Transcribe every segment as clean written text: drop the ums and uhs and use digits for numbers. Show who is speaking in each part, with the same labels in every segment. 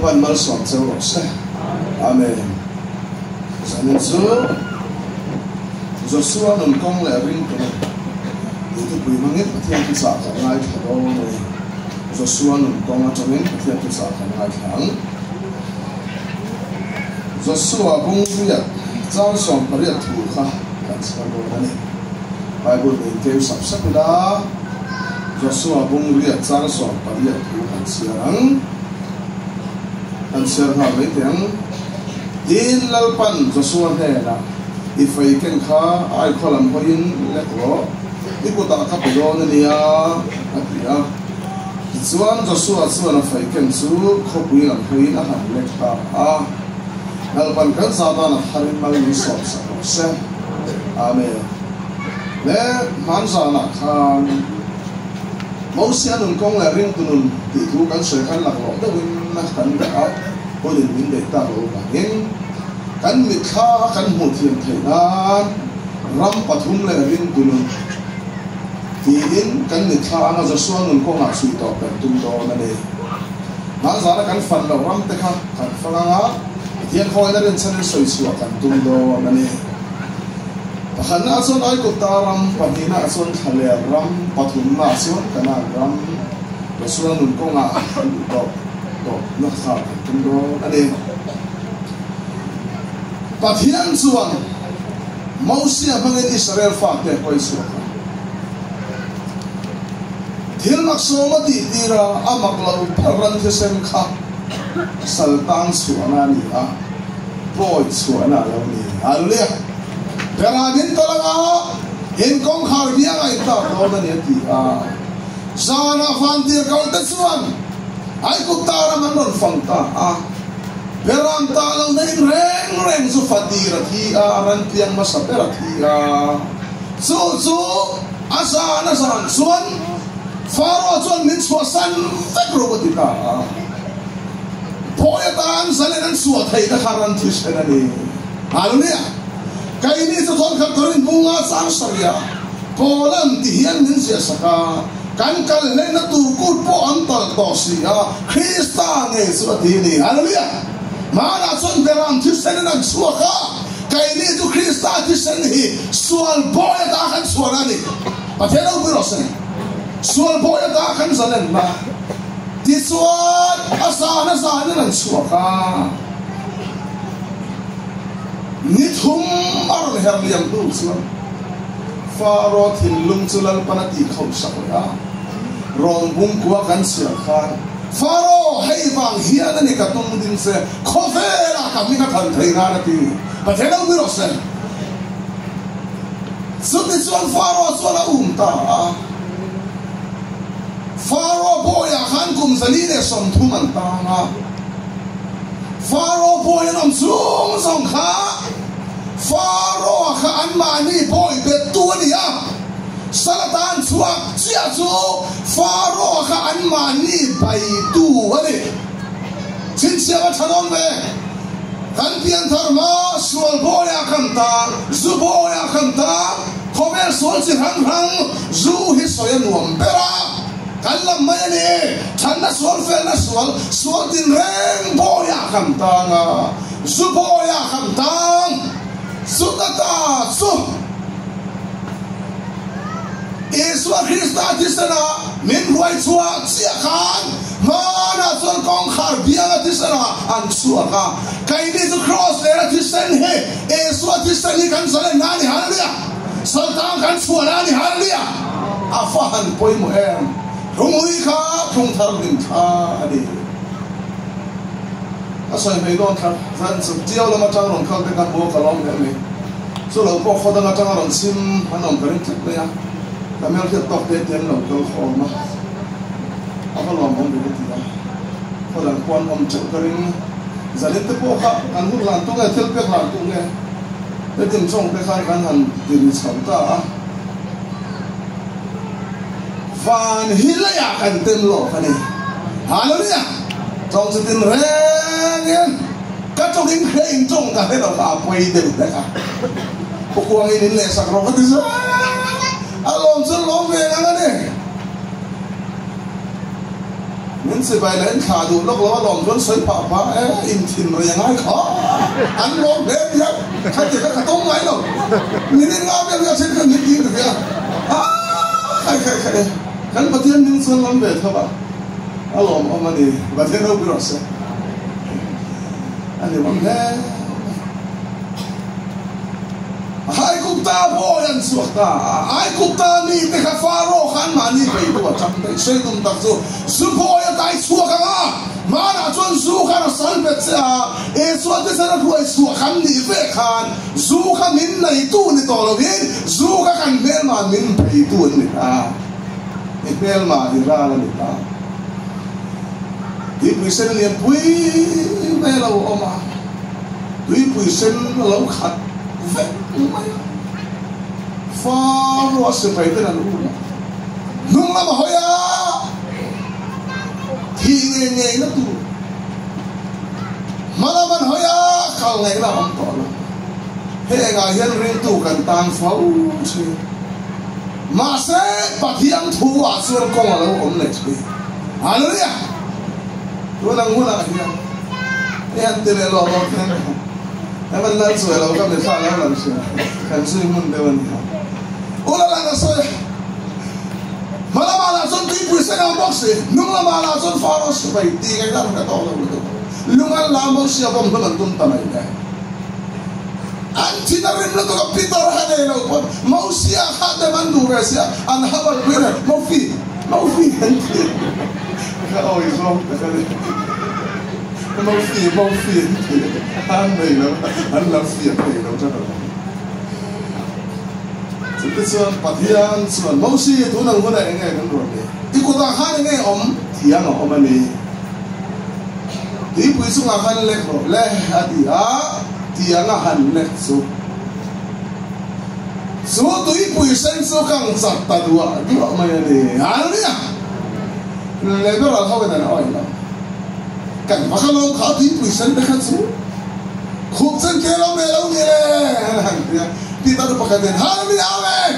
Speaker 1: pan mal som cheu se amen zanin su Joshua nun kong le ring ko itu pui mangit pathian tu sa ka ngai thado ne Joshua nun kong atawin pathian tu sa ka ngai thang Joshua bung riat chang som pariat thu kha kan sa lo ne Bible in te sap sap da Joshua bung riat chang som pariat thu kan siang kan siang ha le teng din lalpan Joshua he na if I can car I call him hoyin let go ikuta ka pelo na niya atia Joshua Joshua if I can su khopuin ang hoyin a han let ka lalpan kan satan harin mal ni sop sa amen le mansa na khan Moses nun kong la ring tunun ti tu kan se kan lak lo de win na kan da holin win de ta lo ba hin kan mi kha kan mu thiam thainan ram pathum le ring tunun ti in kan mi kha na za suan nun kong a sui to kan tum do na ne man za kan fan lo ram te kha kan fanga thian khoi na ren chan soi su kan tum do na ne Pakana ason ay kutaram, pagina ason khaler ram, pathum na ason kana ram, basuan nun ko nga do nakha tundo ane. Pathian suan, Moses bangin Israel fakte ko isuan. Thil maksoma tira amaklau paran thesem kha, saltang suana niya, boy suana lawni, hallelujah. Perangin talaga in kong harbiya ay tato na niya ti sana fantir kau tesuan ay kutara man non fangta perang talaw na in reng su fatira ti aran tiyang masapera ti su asana san suan faro suan min suasan fekro ti ka poetan salinan suat hay nakaran ti siya na ni hallelujah. Kaya ini tuan kakarin bunga sang sarya, polan tihian min siya saka, kan kalne na tukul po antal tosi Krista ng Yesus ini, hallelujah. Mana son beram tisen nang suaka, kaya ini tu Krista tisen hi sual boya takan suarani, patera ubirosen, sual boya takan salen na, tisuan asana nang suaka. Nithum aron herliam tu sulam faro thilung sulal panati khau sakya rong bung kwa kan sia khan faro hei bang hian ani ka tum din se khofera ka mi ka than thaina ti pathela mi rosen suti suan faro suala ta faro boya khan kum zaline som thuman ta nga Faro boy nam sung song kha Faro kha an mani boy betunia salatan suak sia su Faro kha an mani bai tu ani chin sia ba thanon ve kan pian tharma sual boy akanta zu boy akanta khomer sol si hang zu hi soya nuam bera Kalam mayani, chanda sual fel na sual din reng boya kamtang, su boya kamtang, su tata su. Iswa Krista tisana min ruai suak siakan, mana sual kong harbiya tisana ang suaka. Kaini tu cross lera tisan he, iswa tisani kan salen nani hallelujah, saltang kan sualani hallelujah. Afahan poi mo Rumui ka kung tarbin ka adi. Asal may don ka zan sa tiyaw na matang ron ka dekat buo kalong kami. So law po ko da matang ron sim anong karing tak na ya. Kami ang tok de ten law ko ma. Ako law mong bigat ya. Ko lang kuan om chak karing zalit po ka an hu lan tu ga tel pe lan tu nge. Detim chong pe kan han diri chanta Van hilaya kan temlo kani. Hallelujah. Trong sự tin reng các trong những khay trong cả thế nào cả quay đều đấy cả. Cuộc quang ini lệ sắc rồi cái gì? Alom sel lom về ngang này. nên sẽ bài lên khá đủ lúc đó lòng vẫn xoay phá phá in thìn rồi ngay khó ăn lộn đẹp nhá khách thì khách tông ngay đâu mình nên ngao bây giờ trên khăn nhìn tin được kìa khai khăn bà tiên nhưng xuân lắm về thôi bà lộn ông anh đi bà tiên đâu biết rồi sẽ anh đi bằng thế hai cục ta vô yan suốt ta hai cục ta ni te khá phá rô khăn mà ni bày đùa chăm đấy xoay tùm tạc dù sư phô ya tay suốt khá ngà mà nà chuan dù khá nà sẵn bệt xe e suốt thế sẽ nà ruồi suốt khăn ni về khăn dù khá min này tu ni tổ lộc hin dù khá khăn mel mà min bày tu ni ta mel mà hi ra là ni ta đi bùi sen liền bùi mê lâu ôm à đi bùi sen lâu khát vẹn phá rồi sẽ phải tên là luôn nung lắm mà hỏi thì nghe nó tu mà là mình hỏi khảo ngày là ông tỏ là hệ ngài hiện riêng tu cần tăng pháo chứ mà sẽ bắt hiểm thu à xuân công là lâu ổn lệ chứ hallelujah tôi đang muốn là hiểm hiểm tên là lo thế này em vẫn lên sưởi lâu các bạn sao em làm sưởi cần suy muốn đều anh hiểu ủa là sưởi mà là son tí bùi sen làm bóc xì nung là son phá nó sưởi vậy tí cái đó cái to lâu rồi lung ăn làm bóc xì bom nó làm tung tầm này đấy anh chỉ là rim nó có Peter hay này đâu còn mau xì hát để mình đủ về xì anh hát vào bên này mau phi anh chị ôi không mau phi anh này nó anh làm phiền này đâu cho nó cái chuyện bắt hiền chuyện mau xí tôi năng muốn này nghe cái rồi đấy đi cô ta hát nghe ông thì anh ông anh đi đi bùi sung anh lek rồi lek đi thì anh hắn lek số tôi bùi sen số càng giật ta đùa đi ông anh đi anh đi lek đó là không phải là nói đâu cảnh phát lâu khá tí bùi sen đấy khát số khúc sen kia lâu mẹ lâu nhỉ kita tu pakai den hallelujah amen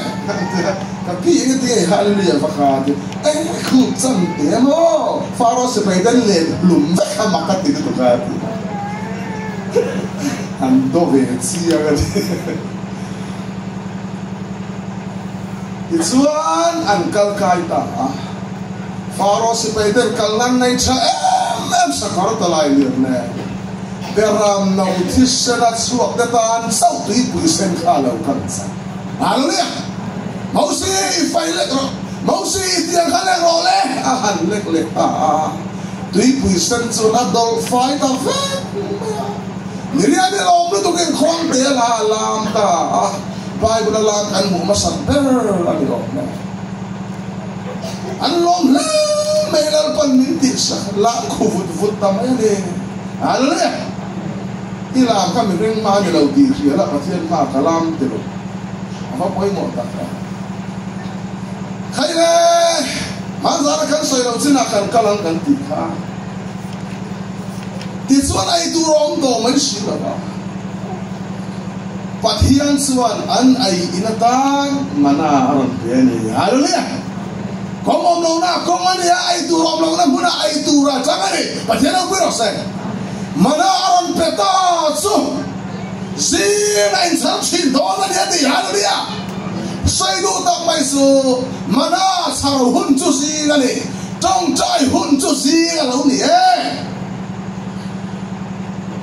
Speaker 1: tapi ini dia hallelujah pakai khúc sen dia mo faro sebagai den lem belum tak makan itu tu kan ando becia kan ituan angkal kaita faro sebagai den kalan naik cha em sakar talai lirne beram nautis senat suak datan sau tui bui sen kalau kansa hallelujah mau si ifai lek ro mau si itiang khalek ro le ahan lek tui bui sen sunat dol fai ta fe niria de lom lu tu ken khong te la lam ta bai bu la kan mu masan ber ani ro ne an lom le me lal pan min ti sa la khu vut ta me ne hallelujahที่ลามข้ามีเรื่องมาในเราดีเสียละประเทศมาคลามเดือดเขาไปหมดตัดใครเลยมาสารกันสวยเราจีน่ากันกำลังกันติดข้าติดส่วนไอ้ตัวร้องโตไม่ชิลละปัจจัยส่วนอันไอ้อินตังมันน่ารักเนียฮารุเนี่ยก็มองเราหน้าก็มันเนี่ยไอ้ตัวร้องเราหน้าบุญไอ้ตัวราชการเนี่ยปัจจัยเราไม่รู้สึกManaran petasu, zina instruction dolan ya di hallelujah. Sai du tak mai su, mana sar hun chu si ngani, trong chai hun chu si ngalo ni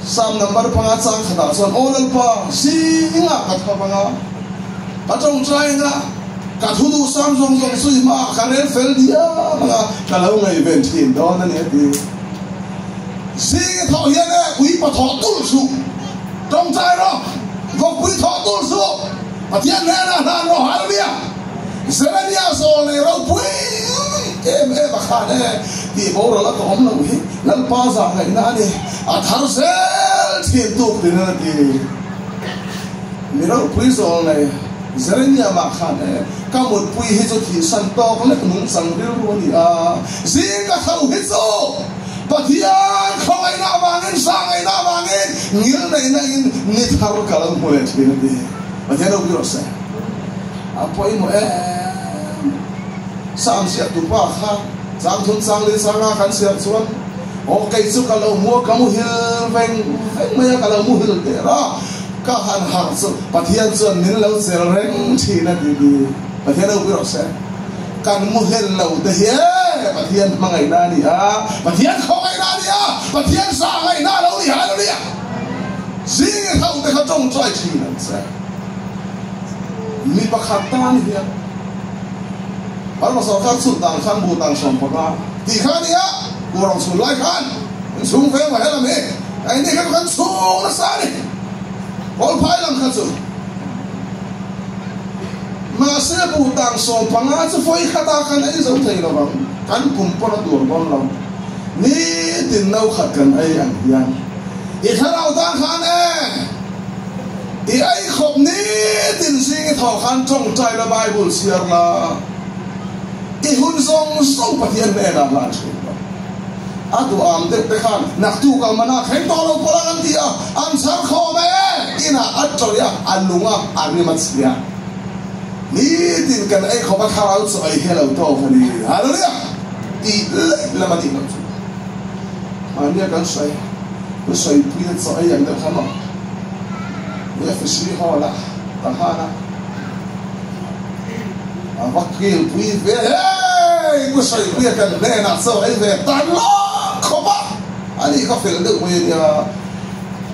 Speaker 1: Sam number pangatang khata son olal pa si nga katha panga. Patong chai nga kathudu sam song song sui ma karen fel dia mga kalau ngai event hin dolan ya di. Si thọ hiện ấy, quý bà thọ tu su, trong trái đó, có quý thọ tu su, bà thiên này là nó hả đi à, sẽ là đi à số này đâu quý, em bà khá này, thì bố rồi là có ông nào quý, lần ba giờ ngày na đi, thằng sẽ thiên tu thì nó đi, mình đâu quý số này, sẽ là đi mà khá này, cả một quý hết cho thì sân to có lẽ cũng sân đều luôn đi à, gì cả thầu hết số. Patian không ai nào vangin sang ai nào vangin nghĩa này nít haru kalam mulai cakap nanti patian đâu biết rồi apa ini sam siap tu pak ha giang thun sang lên sang ngã khăn xiêm xuống ô cây su cả lâu mua cả mua hill veng veng mấy cả lâu mua hill để đó cả hàng hàng su bát thiên chuẩn nín lâu sẽ rèn chỉ là đi bát thiên đâu biết rồi sẽ cần mua hill lâu để hiế bát thiên mang ngày na đi à bát thiên không ngày na đi à bát thiên sang ngày na lâu đi à lâu đi à gì cái thâu đểเขาtrông trai chỉ là sẽ mi bạc khát tan đi à bạn mà sao khát sụt tàng khăn bù tàng sòng bạc à thì khát đi áกูลองสูงไล่ขันสูงเฟ้งไว้ให้ละเมย์ไอ้นี่ขันสูงนะสานี่บอลพายลังขันสูงมาเสียบูตังส่งพังอาจะไฟขัดตากันไอ้สองเทเราบังกันกุมปนตัวบอลเรานี่ดินเราขัดกันไอ้อันยังอีกถ้าเราตั้งขันอีไอ้ขบนี้ดินสิ่งทอขันจงใจระบายบุญเสียละอีหุ่นทรงสู้ปะเทียนแม่ดาบลานเฉยอาดูอามเด็กไปขันนักตูกันมาหน้าแข็งตัวเราพลังกันดีอ่ะอันสังคมอินะอัจฉริยะอันลุงอ่ะอันนี้มันเสียนี่ดินกันไอ้เขามาข่าวสวยให้เราโตคนนี้ฮะเนี่ยอีเล็กละมันดีมันมันเนี่ยกันใส่ก็ใส่ปีนสวยอย่างเดิมขนาดเนี่ยฟิชชี่ฮอลละตาฮานะวักกี้ปีนเว้ยก็ใส่ปีนกันแน่นักสวยเว้ยตลอดเขาบ้าอันนี้เขาเฟลเด็กเวีย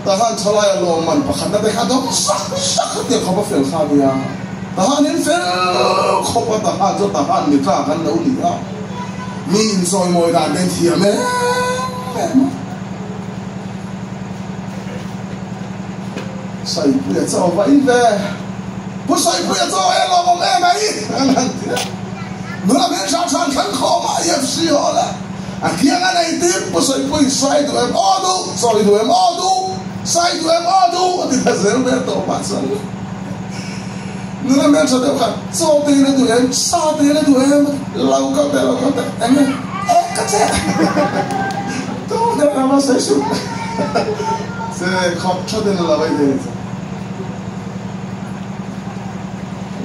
Speaker 1: ทหารชลายลงมันประคันนั่นไปขัดดอกสักเดียวเขาบ้าเฟลข้าเบียทหารนี่เฟลเขาบ้าทหารทหารมีกล้ากันแล้วนี่อ่ะมีอินซอยมวยด่านเป็นเทียมใส่เปลือกเจ้าไว้เว้ยผู้ใส่เปลือกเจ้าไอ้เราบอกแม่ไหมนั่นเดียวเมื่อเป็นชาวชาติขันคอมาเย็บเสียแล้วaqui é na Haiti, você põe sai do modo, sai do modo, sai do modo, de fazer o bem todo passando. Não é mesmo só de falar, só tem ele do só tem ele do lá o cabelo, é mesmo, é cacé. Então não é mais isso. Você captou de lá vai ver.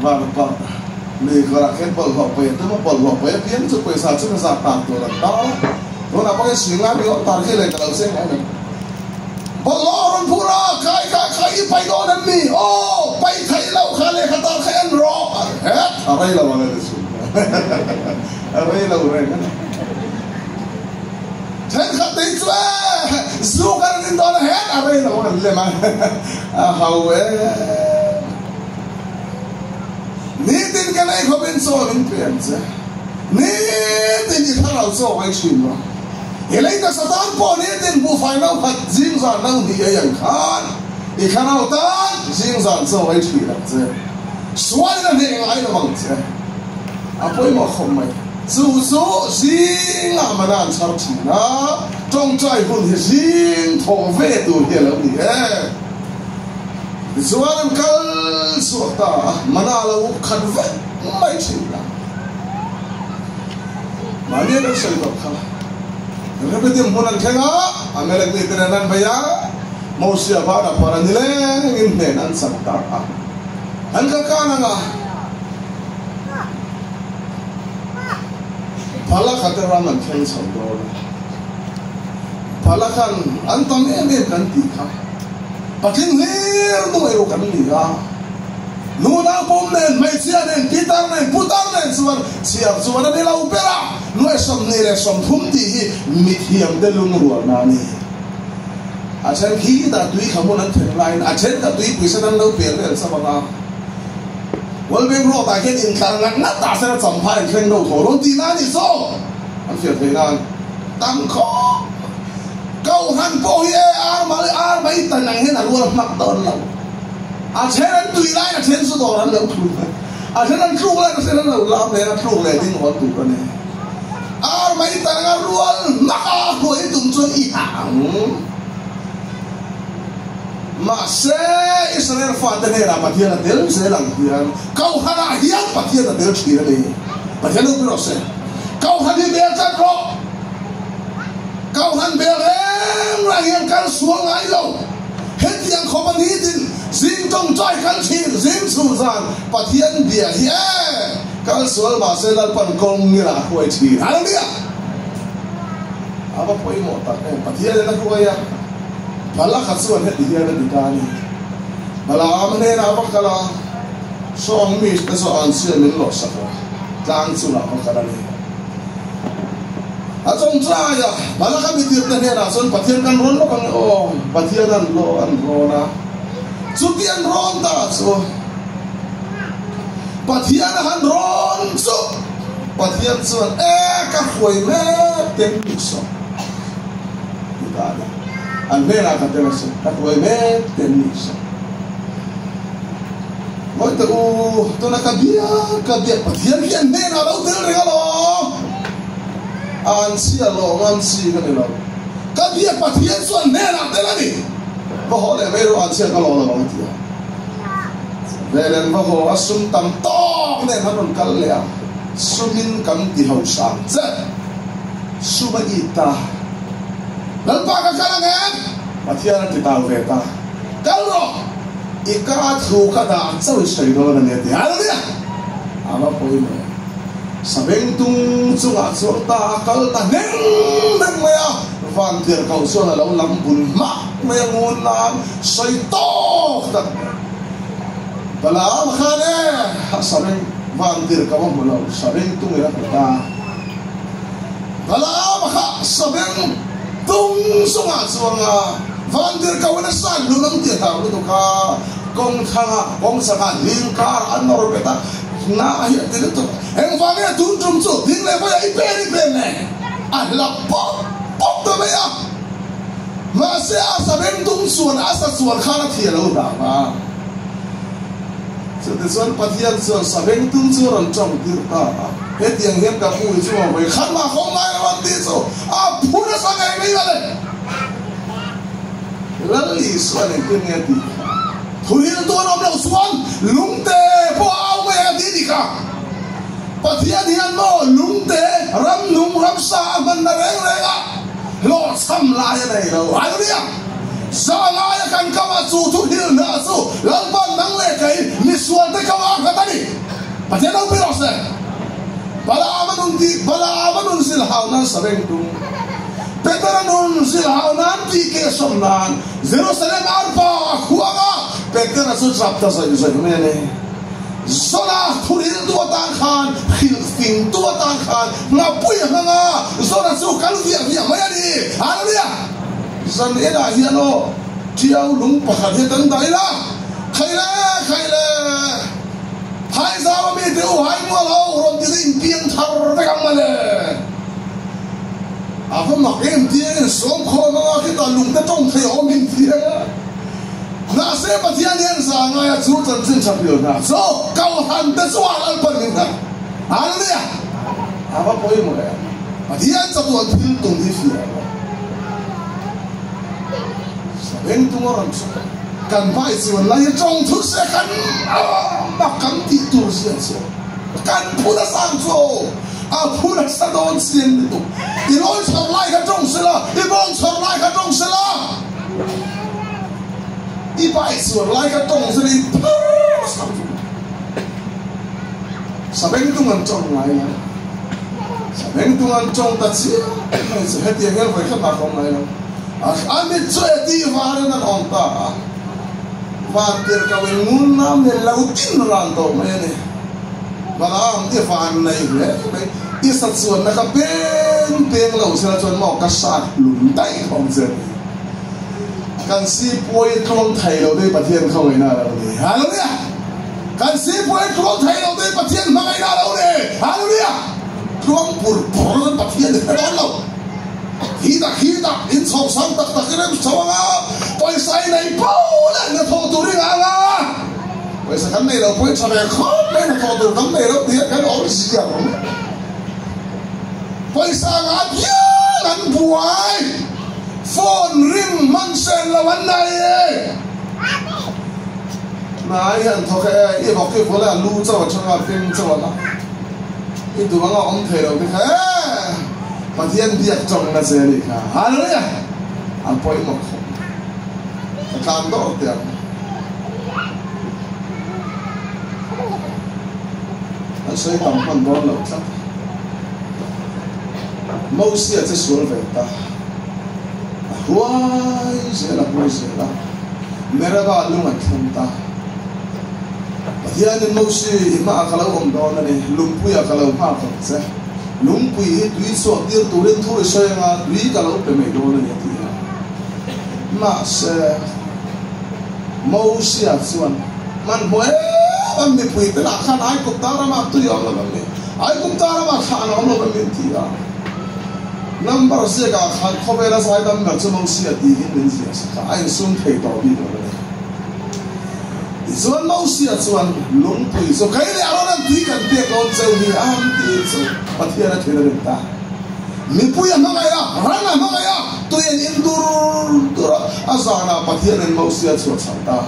Speaker 1: Vai vai.นี่ก็รักแค่บอลหอบไปแต่ว่าบอลหอบไปเพี้ยนจะไปสาดจะไปสาดตามตัวละต่อตัวนั้นพอไอ้สิ่งนั้นมีตาที่เลยกับเราเส้นไหนบอลล้อรถพูระใครไปโดนนั่นนี่โอ้ไปไทยเราใครเลยขัดตาแค่นรอเฮ้ยอะไรเราอะไรสุดอะไรเราอะไรกันฉันขัดติดช่วยสู้กันในตอนเฮ้ยอะไรเราอะไรมาเขานี่ดินกันไอ้เขาเป็นโซ่เป็นเปลี่ยนซะนี่ดินที่ถ้าเราโซ่ไว้ชิมวะเฮ้ยแต่สถานพอนี่ดินผู้ฝ่ายเราขัดจิงสันนั่งดีอย่างขันอีกขณะนั้นจิงสันโซ่ไว้ชิมแล้วซะสวยนั่นเองไอ้เราบังซะอ่ะพอมาคมไหมสู้จิงอ่ะมันนั่นชาร์ชีนะจงใจคนที่จิงทองเวตัวเดียวนี่ส่วนกัลสุดตามันอาเราขัดเวไม่ใช่ละมันเนี่ยก็ใช่ตัวเขาเราไปเตรียมคนนั้นแค่がอเมริกาที่นั่นไปยังมอสิอาบาร์ปารันนี่เลยอินเดียนั่นสักตาอันก็การงะพลังขัดรามันแข็งสุดโดนพลังขันอันตอนนี้เนี่ยกันตีค่ะปะทิ้งเหี้ยนู่นไอ้ลูกกันนี่อ่ะนู่นเอาผมเนี่ยไม่เชื่อเนี่ยกีตาร์เนี่ยพุทธาเนี่ยส่วนเชื่อส่วนนั้นเราเปล่านู่นไอ้สมเนี่ยสมทุ่มดีมิเทียมเดลุงรัวนานี่อาจารย์ขี้ตาตุยขโมยนั้นถึงไรอาจารย์ตาตุยปุยสนั้นเราเปลี่ยนเรื่องสักวันวันเป็นโรคตายแค่อินคาร์งันนัดตาเส้นสัมพันธ์แค่เราโถรถดีน่าดิโซ่อันเสียเทงานตั้งข้อเก้าหันโปเยอาร์มาเลยอาร์ไม่ตันยังเห็นอะไรวะนักตอนเราอาเช่นนั้นตุยไล่อาเช่นสุดนั้นเราถูกอาเช่นนั้นถูกเลยอาเช่นนั้นเราลาบเลยนะถูกเลยที่หัวถูกกันเนี่ยอาร์ไม่ตันยังรัวนักหัวไอ้ตุ้มจนอีหางมาเซ่อิสราเอลฟาดเนี่ยนะปะเทียนเดลเซลังเทียนเก้าหันอาเฮียปะเทียนเดลชีระเนี่ยปะเทียนเราเป็นอะไรเก้าหันที่เบลจัดรอเก้าหันเบลเองไรยังการสวงไอ้เราเห็นยังขบันนี้ดินสิงจงใจกันชีสิงสุสานปะเทียนเบียเฮียการสวงมาเซลัลปันกงนี่ละหวยชีอะไรเนี่ย apa poi mo ta pathia na ko ya bala khatsuan he dia na ditani bala amne na apa kala so ang mi ta so ansia min lo sa ko tang chu la ko kala ni atong traya bala ka bitir na hera son pathian kan ron lo kan o pathian an lo na Sutian ron ta so pathian han ron so pathian so ka khoi me ten so kita an mera ka ten so ka khoi me ten so mo to na ka dia pathian ki an mera ro tel regalo an si alo an si ka ni lo ka dia pathian so an mera telani bao lệ mấy đồ ăn chia cái lò là bao nhiêu về lên bao asum tam to nên hắn còn cắn lẹ sumin cắn thì hậu sang chứ suma ita lần ba cái cắn nghe mà thiên thì tao về ta cắn rồi ika thu cái đạn sao sấy đó là nghe thì ai đó đi à mà coi mà sabeng tung chung à chung ta cắn ta neng mày à van thiệt cầu xuân là lâu lắm buồn mắc mày ngon lắm say to thật bala mà khá đấy sabeng van thiệt cầu mà lâu sabeng tung là ta bala mà khá sabeng tung chung à chung à van thiệt cầu nó san luôn lắm thiệt thảo luôn cả công sang à liên car ăn nó rồi ta na hiện thì nó em vang cái tún trúng chỗ tiếng này phải ấy bên này à là bóp tôi bây giờ mà sẽ sabeng tung suan asa suan khá là thiệt lâu đã mà cho nên suan pathian suan sabeng tung suan trong tiếng ta hết tiếng hiếm cả mùi suan với khát mà không ai làm gì rồi à phun nó sang ngày bây giờ này lần lì suan này cứ nghe thì thôi tôi nói đâu suan lúng tê bao mẹ đi cả pathian hiền nó lúng tê ram nung ram sa mình là rèn à lo xăm lại này đâu ai biết sao lại cần các bạn chủ thu hiền nữa su lần ban năng lệ cái mi suan tới các bạn cái gì pathian đâu biết rồi bala amanun sil hao nan sabeng tung Peteranun sil hao nan ti ke som nan Jerusalem arpa khuanga Peteran su trap ta sai sai ne Zona thurin tua tan khan khil ting tua tan khan na pui hanga zona su kalu dia mai ani haleluya zan eda hiano tiau lung pakhat he tan dai la khaile hai za ma mi deu hai mo lo ron ti in piang thar ta kam male afa mak em ti som kho ma ki ta lung ta tong thai om min ti na se pathian hian sa ngai chu chan chin chap yo na so kau han te suan al pan min na haleluya aba poi mo ya pathian cha tuan thil tung hi fi sabeng tung ram so kan vai si wan lai trong thu se kan ma kan ti tu se so kan pu da sang so a pu da sa don sin tu i loi chom lai ka trong se la i bong chom lai ka trong se la一百次来个洞是你，sabeng tungan trong lại là sabeng tungan trong ta chỉ是hết tiền cái phải khát nào không lại đâu, anh biết chơi đi vào nó còn ta, vào tiền cái bên muốn nam nên lâu tin làm đâu mấy này, mà làm đi vào này đấy, đi sát xuân nó cái bên lâu sẽ là xuân mọc cái sát lún tay không dễ. Kan si poi kong thai lo dei pathian không ai na lo ni haleluya kan si poi kong thai lo dei pathian mang ai na lo ni haleluya kong pur pathian de lo lo hi da in chong sang tak rem chawanga poi sai nei pau la na tho tu ri nga poi sa kan nei lo poi cha le khop nei na tho tu kan nei lo ti kan o si ya poi sa nga pia nan buai phone ring man sen la wan nai nai han thok e bok ke phone lu chaw changa ping chaw la i tu manga om the lo ke kha pathian biak chong na se ni kha haleluya an poi mo ka kam do te an sei tam pan do lo cha Mosesจะสวนเวตาหัวเสียละหัวเสียละเมื่อบ้านลุงอันทำตาที่อันนี้Mosesมาอักลาอมดอนนี่ลุงปุยอักลาภาพเสียลุงปุยดุยสวดเดียร์ตัวเล่นทุ่งเสียงาดุยกลาเป็นไม่โดนนี่ที่มาเสียMosesส่วนมันหัวมันไม่ปุยเป็นอาคารไอ้กุฏารมาตุยเอาละมันไอ้กุฏารมาขานเอาละมันที่number 4个看可别了才咱们这么些地方人些是看爱送配到比多嘞。你说某些说龙腿说可以了，那地干别搞走你安地走，把天那推了人大。你不要那个呀，那个呀，对人多啊啥呢？把天人某些说长大，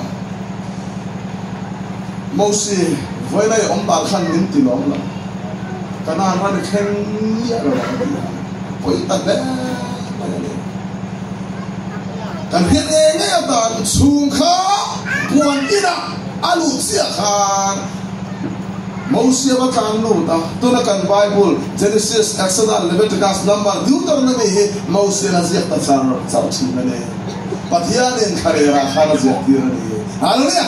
Speaker 1: 某些回来我们把看人地龙了，看那那的看呀了。ไปตัดเล่กันเพียงเองเนี่ยตอนสูงข้าปวนอินะอาลุเสียขานมอเสียบักันนู่นนะตัวนักการไบเบิล Genesis Exodus Leviticus Number ดูตอนนั้นเองมอเสียน่าเสียตัดสารชิมนั่นเองปัทยาเนี่ยขายราคาน่าเสียที่นั่นเองอะไรเนี่ย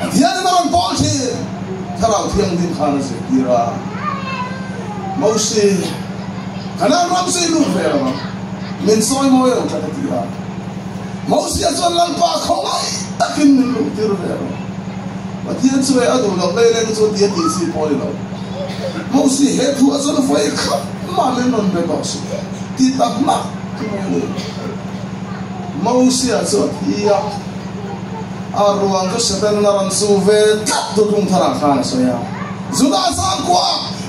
Speaker 1: ปัทยาเนี่ยมันปอลชีถ้าเราเที่ยงดินขาน่าเสียที่ระมอเสียขณะรำเสียลูกเฟรมามินซอยมวยเราจะได้ที่ละมอเสียจนลังปากเขาไอ้ตักินมินลูกที่เราเฟรมาวันที่นั่นช่วยอดูเราเล่นจนเดียดดีสิพอเลยเรามอเสียเหตุหัวจนไฟขับมาเล่นนนไปต่อสู้ที่ตักมาที่มันเลยมอเสียจนที่อารวงก็เสด็จนรันสูเวทับตัวทุ่งธนาคารสยามจุดอาสามกว่า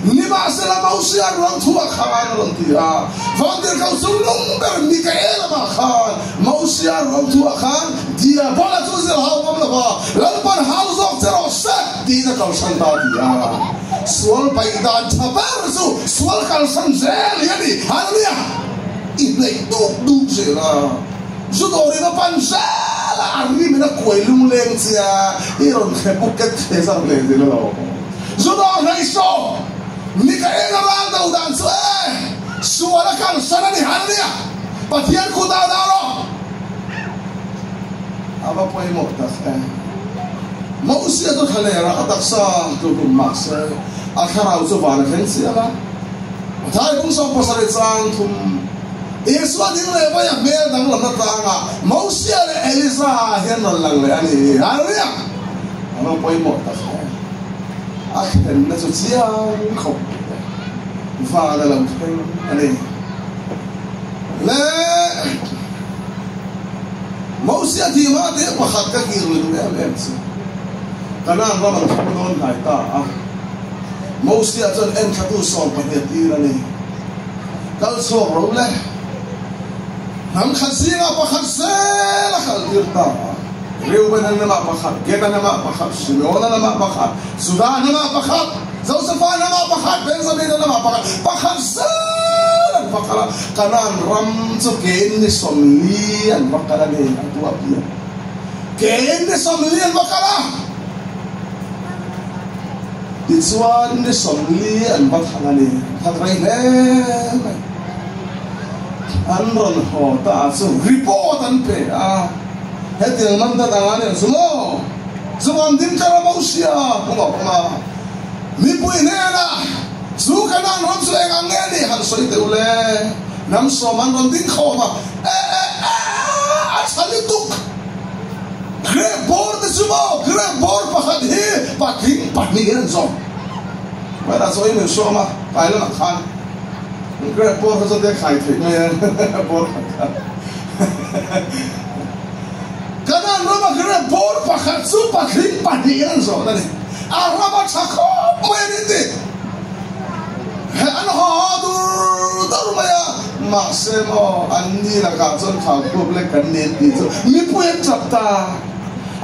Speaker 1: นี่มาเสละมาอุสิอารังทัวขานรังที่ฮะฟังเดี๋ยวเขาส่งลงเบอร์มิกาเอลมาขานมาอุสิอารังทัวขานที่ฮะพอละทุกสิ่งเขาบอกว่าแล้วปัญหาเราจะรอเสร็จที่จะเขาสันตาที่ฮะส่วนไปด้านชาวบ้านสู้ส่วนเขาสันเซลยันนี่ฮะเนี่ยอีกเลยดูเสียละสุดโต่งเลยนะปัญเซลอันนี้มันน่ะคุยลุงเลี้ยงเสียที่เราแค่บุกเก็ตเทสังเลี้ยงเสียแล้วสุดโต่งเลยโซ่นี่ก็เองร่างดาวดันสวยส่วนละกันสนนี่ฮันเนี่ยปัทยันคูดาวดาวอาบะพอยหมดตักมอเสียตัวทะเลระตักซาตัวกุมมักเสอาคาราอุจวานเห็นเสียละท้ายพุ่งสอบภาษาจางทุ่มเอสวาดิ้งเลยว่าอย่างเมื่อดังหลังตางอ่ะมอเสียเลยเอลิซาเห็นนั่นหลังเลยอันนี้ฮันเนี่ยอาบะพอยหมดตักอาเห็นนั่นสุดเสียงเขาฟ้าแล้วเราเห็นอันนี้และมอเสียที่มาเดี๋ยวมาขัดกันกี่รุ่นเนี่ยเอ็มซีกันนั่นว่ามันทำโดนหายตาอ่ะมอเสียจนเอ็นขัดตัวสองประเทศที่นั่นนี่ก็สอบรู้เลยน้ำขัดเสียงอ่ะประขัดเสียละขัดที่ตาเรียวเป็นนั่นมาประขัดเกตันนั่นมาประขัดชิโมนั่นมาประขัดสุดานั่นมาประขัดโจเซฟนั่นมาประขัดเบนซามินนั่นมาประขัดเสียประขัดกันนั่นรำจุเกนนิสมเลียนประขัดนี่ตัวเพียงเกนนิสมเลียนประขัดดิสวานนิสมเลียนประขัดนี่ทำไรเนี่ยอันรันหัวตาสุรีพอร์ตอันเปย์เฮ็ดอย่างนั้นแต่ต่างกันสมองสมองดินคาราบาวเสียผมบอกมามีปุยเนี่ยนะสู้กันนั่งรำสวยงามเนี่ยนี่หันสวยเดียวเลยน้ำสมันรำดินเข้ามาฉันนี่ตุกเกรบอร์ดสมองเกรบอร์ดปะขัดเฮปะทิ้งปะนี่นั่นสมเวลาสวยเหมือนสมไปแล้วนักขันเกรบอร์ดเขาจะได้ขายถึงเลยบอร์ดขันกันนั่นเรามาเกรบอร์ดปะขัดสู้ปะทิ้งปะนี่นั่นสมนั่นเองอาราบชักโคไม่ได้ดิอันหอดูตัวมาอย่ามาเสมออันนี้ละกันจนข่าวกลุ่มเล็กกันเนียนดีจ้ะมีผู้เห็นจับตา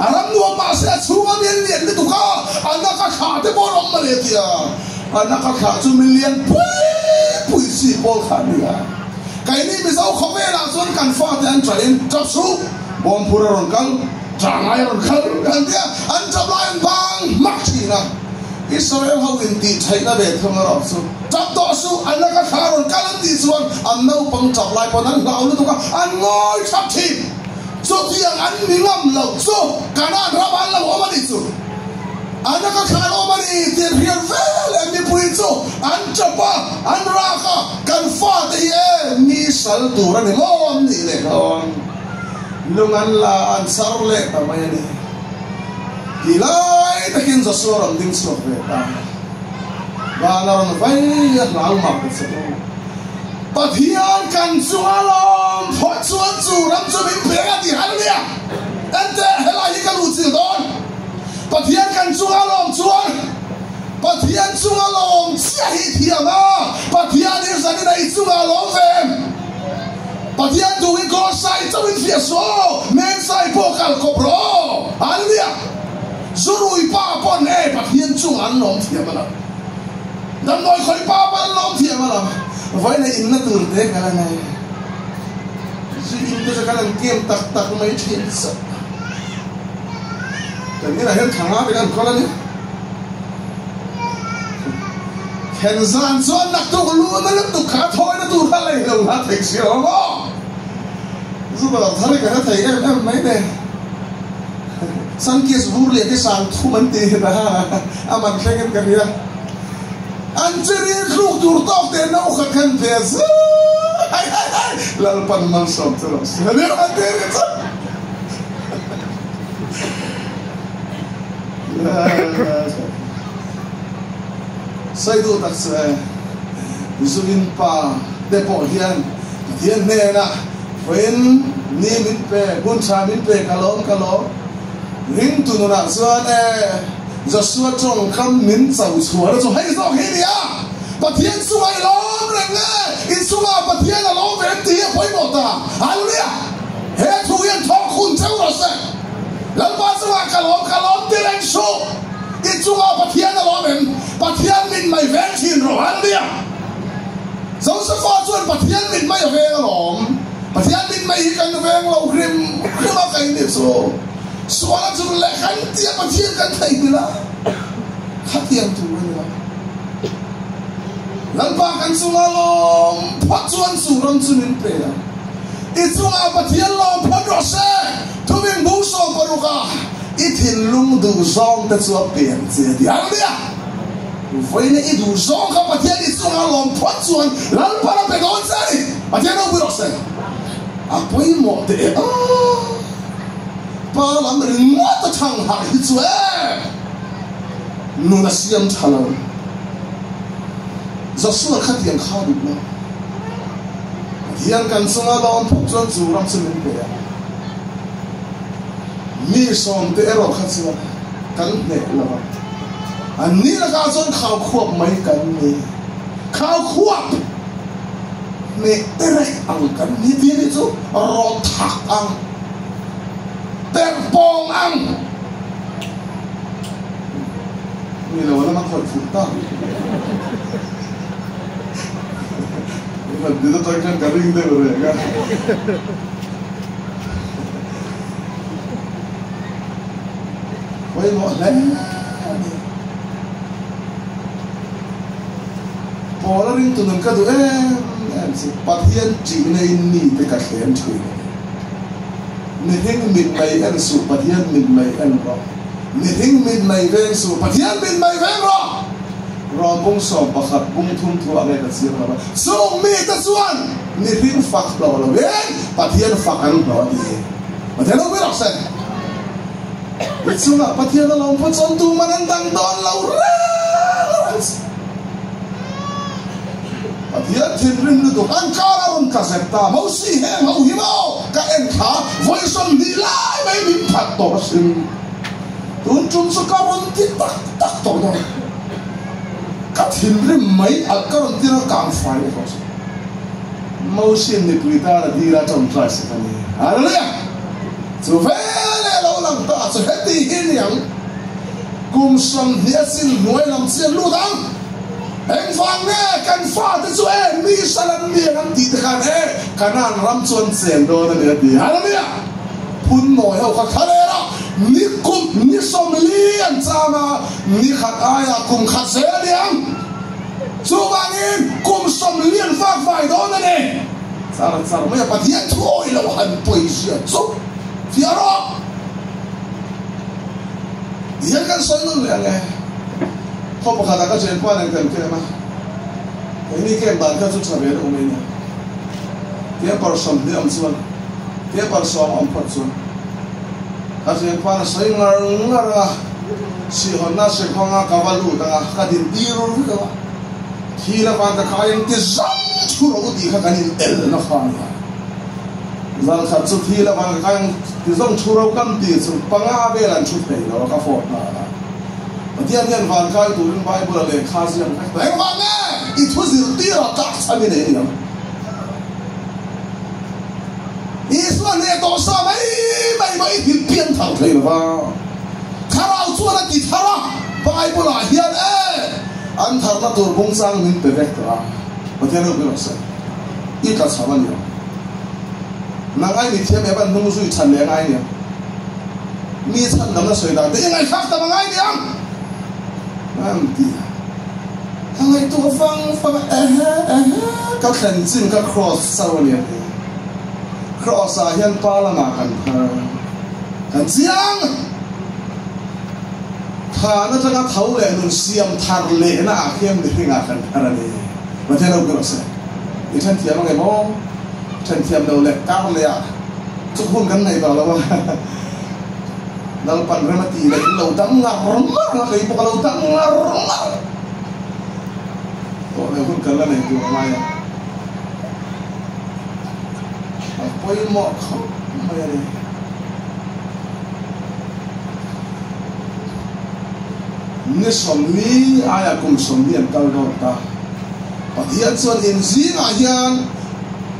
Speaker 1: อารามนัวมาเสียชูมาเนียนนี่ตุก้าอันนั้นก็ขาดที่บอลออกมาเลยทีอ่ะอันนั้นก็ขาดจนมีเลียนปุยสีบอลขาดเนี่ยไก่นี่มีเจ้าเขาเวลาจนกันฟาดอันใจจับสู้บอลพูดร้อนกันจางไอ้ร้อนกันอันเดียอันจับไล่บางมักชีนะอิสราเอลเขาอินดีใช้ระเบิดทั้งรอบสุด จับต่อสู้อันนั้นก็ขาดการันตีส่วนอันนั้นปังจับลายปนั้นเราเลยตัวก็อันง่อยชับทีสุดที่อันมีงำเหล่าสู้การนั้นรับอันเราออกมาดิสุอันนั้นก็ขาดออกมาดิเดียร์เรียนเวลมีปุยสู้อันจับว่าอันรักกันฟาดที่มีสัลตูรันมอมนี่เลยคนลุงอันละอันสารเล็กทำไมเนี่ยกีฬาตะกินจะสวรรค์ดิ้งสวรรค์เลยบ้านเราเนี่ยไปยัดหลังมาเป็นสิ่งปัจจัยกันสุอาลมพอส่วนสูรำจะเป็นเปลี่ยนที่ฮันเนี่ยอันเจ้าเฮลัยกันรู้สิ่งตอนปัจจัยกันสุอาลมส่วนปัจจัยสุอาลมเสียหิที่มาปัจจัยนี้สันนิษฐานสุอาลมเฟมปัจจัยดูวิโกไซจะเป็นเฟียโซเมนไซโปกัลโคโปรฮันเนี่ยสุรุยป้าปนปัจจัยสุอาลมเทียมมาแล้วดังนั้นคอยป้าปนลมเทียมมาแล้วไว้ในอินนัตุลเด็กอะไรไงซึ่งอินก็จะกำลังเกมตักไม่ทิ้งสักแต่นี่เราเห็นทางมาเป็นอันคนละนี่แข่งซานส่วนนักตุกลูนั่นตุกขาทอยนั่นตุกอะไรเราหาเทคเสียงอ๋อสุดยอดท่านเลยกันนะไทยไม่ได้สังเกตบูเรียกที่สั่งทุมันตีนะฮะอามันแข่งกันเนี่ยอันเจริญลูกดูตอกเดินเอาขัดขันเพียสลาลปันมันสอบตลอดเดี๋ยวอันเดียวกันใส่ดูตักเสือสุวินป้าเดปอเฮียนเนี่ยนะเว้นนี่มินเป้บุญชามินเป้กะล้อริงตุนน่ะส่วนจะสวดจงคำมินเจ้าชัวแล้วจะให้ต้องเฮียปะเทียนสวยล้อมเร่งอินสุมาปะเทียนล้อมเวทีไปหมดอ่ะฮัลโหลเฮ้ทุเรียนทองคุณเจ้าหรอเซ่แล้วมาสว่างกะล้อมเดรังโชอินสุมาปะเทียนล้อมเองปะเทียนมินไม่แวงชินหรอฮัลโหลสาวสาวส่วนปะเทียนมินไม่แวงหรอปะเทียนมินไม่กันแวงเราครีมมาไกลนิดโซส่วนจุดเล็กขันเทียบปะเทียนกันไทยนี่ละขัดเทียมตัวนี่ละลังปากันสุมาลมพัดส่วนสุรำสุนินเปียอิสุมาปะเทียนลมพัดรสทุบินบุษองปรุกาอิทินลุงดูซองแต่สัวเปลี่ยนเสียดีอะไรเนี่ยไฟเนี่ยอิดูซองกับปะเทียนอิสุมาลมพัดส่วนลังปาเราไปก่อนสิปะเทียนเราไปรสอ่ะไปหมดเด้อปาลำริงมัดทั้งหายสวยนุ่งเสียมทันเลยจะสู้ขัดยังขาดนะยังกันสงฆ์ลองพบจนจูรำสมิงเปียมีสมเตอร์ขัดสวะกันเนลวะอันนี้ละกันจนข่าวควบไม่กันนี่ข่าวควบเนี่ยเตะอังกันนี่ที่นี่จูรอทักอังเต็มปองอังนี่เราแล้วมาคอยฟุตต้ามันดีต่อการการิงเดอร์เลยกันไว้หมดแล้วพอแล้วริงตัวนึงก็ดูสิปัจจัยจีนในนี่เป็นการเขียนช่วยนี่เฮงมิดไม่เอ็นสุปัจจัยมิดไม่เอ็นรอนี่เฮงมิดไม่เว้นสุปัจจัยมิดไม่เว้นรอรอบุ้งสอบประคับบุ้งทุ่มทั่วอะไรกันเสียครับส่งมีแต่ส่วนนี่เฮงฝักเราเว้นปัจจัยฝักอันเราดีปัจจัยเราไม่รักเส้นอิสุมาปัจจัยเราพูดจนตัวมันดังดอนเราเร่ปัจจัยที่ริมฤดูอันการารุนกาเซตตาเมาสีแห้งเมาหิมเอาก็เอ็นขาไฟส่งดีไล่ไม่มีผัดต่อสิตุนจุนสการุนที่ตักต่อได้ก็ทิมริมไม่อัลการุนที่เราการไฟเขาสิเมาสีนี่ปุยตาละดีละจำใจสิกันนี่อะไรเนี่ยสุเฟลเราหลังตาสุเฮตีหินยังกุมสันเฮียสินหน่วยลำเสียลูดังเอ็งฟังเนี่ยกันฟ้าที่สุเอมีสลันเมียกันตีตะกันขนาดรำชวนเสียงโดนเนี่ยดีอะไรเนี่ยพุ่นหน่อยเอาขัดทะเลละนี่กุมนี่สมเลียนจามานี่ขัดอายกุมขัดเสียเดียง Sumangin kum som lian fak vai đó nè sao mấy bà thiên thôi là hành bồi dưỡng giúp phía đó hiện cái soi nó liền nghe không có khả năng cái chuyện quan này cần cái mà cái này cái bản thân chút sabir ông ấy nè cái bảo som đi ông xuân cái bảo som ông phật xuân cái chuyện quan là soi ngar à si hòn na si khong à kavalu ta cái din đi rồi cái mà khi là quan ta khai những cái rắn chú rồi đi cái này el nó khai rằng thật sự khi là quan khai cái rắn chú rồi cầm đi sự băng á về là chút này nó có phốt mà thiên nhiên quan khai tụi nó bay bờ lên khai riêng đấy các bạn nghe ít thứ gì đi là các sao như này nhỉ Israel này tổ sao mấy thì biến thằng thầy mà khá là chúa là gì khá là bay bờ là hiện anh thằng nó tôi bung sang mình perfect à mà theo nó biết sao ít là sao vậy nàng ai đi theo mẹ bạn không suy chân lẽ ai nhỉ mi chân nằm nó soi đá để ngay khác tao ngay đi anh đi thằng ấy tôi văng các thần xin các cross sao nhỉ cross à hiện pa là mà cần giang thà nó cho nó thấu lệ nó xiêm thar lệ nó khiêm để khi ngạc khẩn khẩn này mà thế đâu có sẽ thì thân thiệp nó ngày mô thân thiệp đầu lệ cao lệ chút hôn cái này vào là nó phần ra mà tì lại đầu trắng ngạc nó lấy bộ đầu trắng ngạc bộ này hôn cái này của mai à quay mọ không mai này ni som ni aya kum som ni antal do ta pathian chuan in zing a hian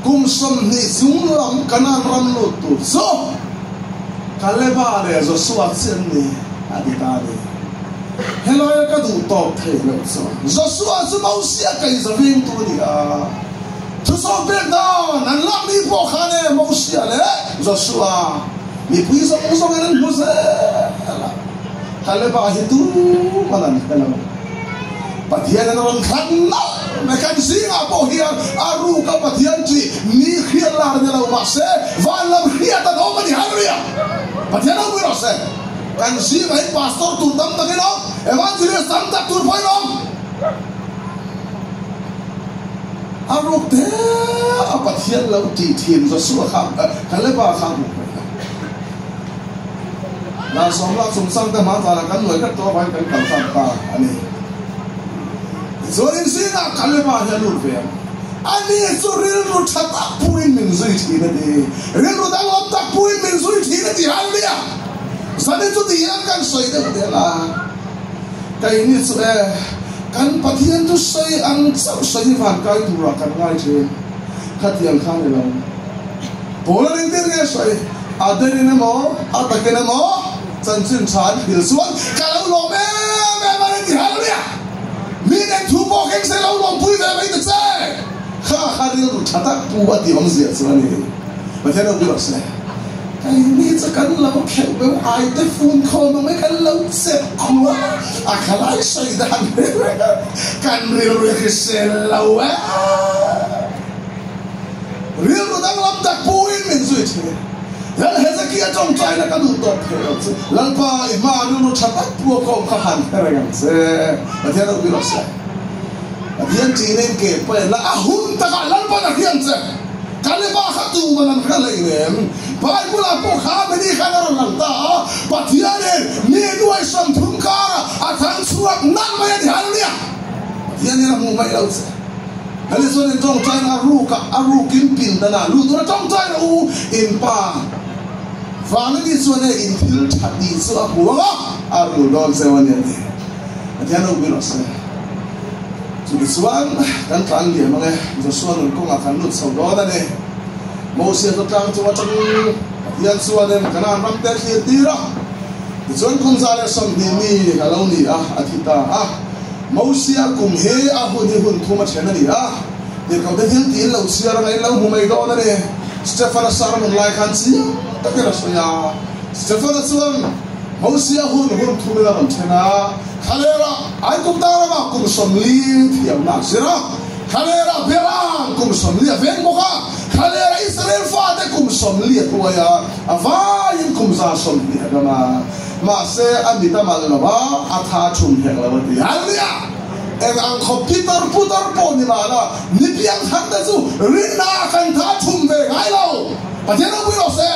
Speaker 1: kum som ni zung lam kanan ram lo tu so kaleba le zo suwa chen ni adita ni hello ka du top the lo so zo suwa zu mau sia kai zo ving tu ni a tu so break down an lam ni po khane mau sia le zo suwa ni pui so so ngan mu se kalau bahasa itu mana kalau patian orang kenal mereka sih apa dia aru ke patian si ni khialar ni lau masih walau khiatan orang di hari ya patian orang berasa kan sih baik pastor tutam tak kena evangelis santak turpai dong aru teh patian lau titin sesuatu kalau bahasa là sống là sống sang ta mà ta là cán người cắt to phải cán cán sang ta anh ấy rồi anh xin là cán lấy bao nhiêu lụt về anh ấy rồi riêng lụt chặt tắc bùi mình duy trì đấy đi riêng lụt đang làm tắc bùi mình duy trì đấy thì hay đấy à sao nên chút thì anh cán soi đấy là cái này số cán bắt hiện chút soi anh sao soi phản cái tu ra cán ngay chứ khát tiền khát này đâu bố nó lên tiếng nghe soi à đây này mỏ à tại cái này mỏ chân chân chán hiểu xuống cả lâu lòng mẹ mà đi hả đấy à mình đang thu bỏ cái xe lâu lòng bùi về mấy đứa xe khá đi chặt tắc bùa thì không dễ xuống này mà thế đâu biết sao cái này chỉ cần lâu khéo với ai tới phun khô mà mấy cái lâu xếp quá à khá lại say đàn cần riêng cái xe lâu á riêng rồi đang làm tắc bùi mình duy trì lần hết giờ kia trong trái là cái đủ tốt thế rồi lần ba mà nó chặt tắt bùa công khá hẳn thế này thế mà thế đâu biết sao hiện chỉ nên kể phải là hun ta cả lần ba là hiện giờ cái này ba khác tu mà làm cái này nè bài bữa là bộ khá mới đi khai ra lần ta bắt hiện này nghe đuôi sầm thùng cá à thằng suốt nát mấy thì hay đấy hiện này là một mấy đâu hãy subscribe cho kênh Ghiền Mì Gõ để không bỏ lỡ những video hấp dẫn và những cái này in thil chặt đi số buông á rồi đón xem anh em thì anh ông biết rồi chúng tôi xuân đang tràn liền mà nghe rồi xuân cũng là khăn lụt sau đó này màu xanh tôi trang cho trong hiện xuân này cái nào nắm tay kia tí đó thì xuân cũng ra là sầm đi mi cả lâu nỉ thì ta màu xanh cùng he hôn thu mà chén này thì cậu thấy hiện tiền lâu xưa là ngày lâu mùa mấy đó này Stefan Saram lại khăn xí tất cả là sao ya Stefan Saram Hausia hun thumela ram thena khalera ai kum tara ma kum somli thiam na sira khalera berang kum somli ven moka khalera Israel fa de kum somli tuaya avain kum za somli agama ma se amita malnova atha chum heklavati hallelujah en ang computer putar po ni mala ni piang thanda chu rina kan tha chum ve gai lo patena bu lo se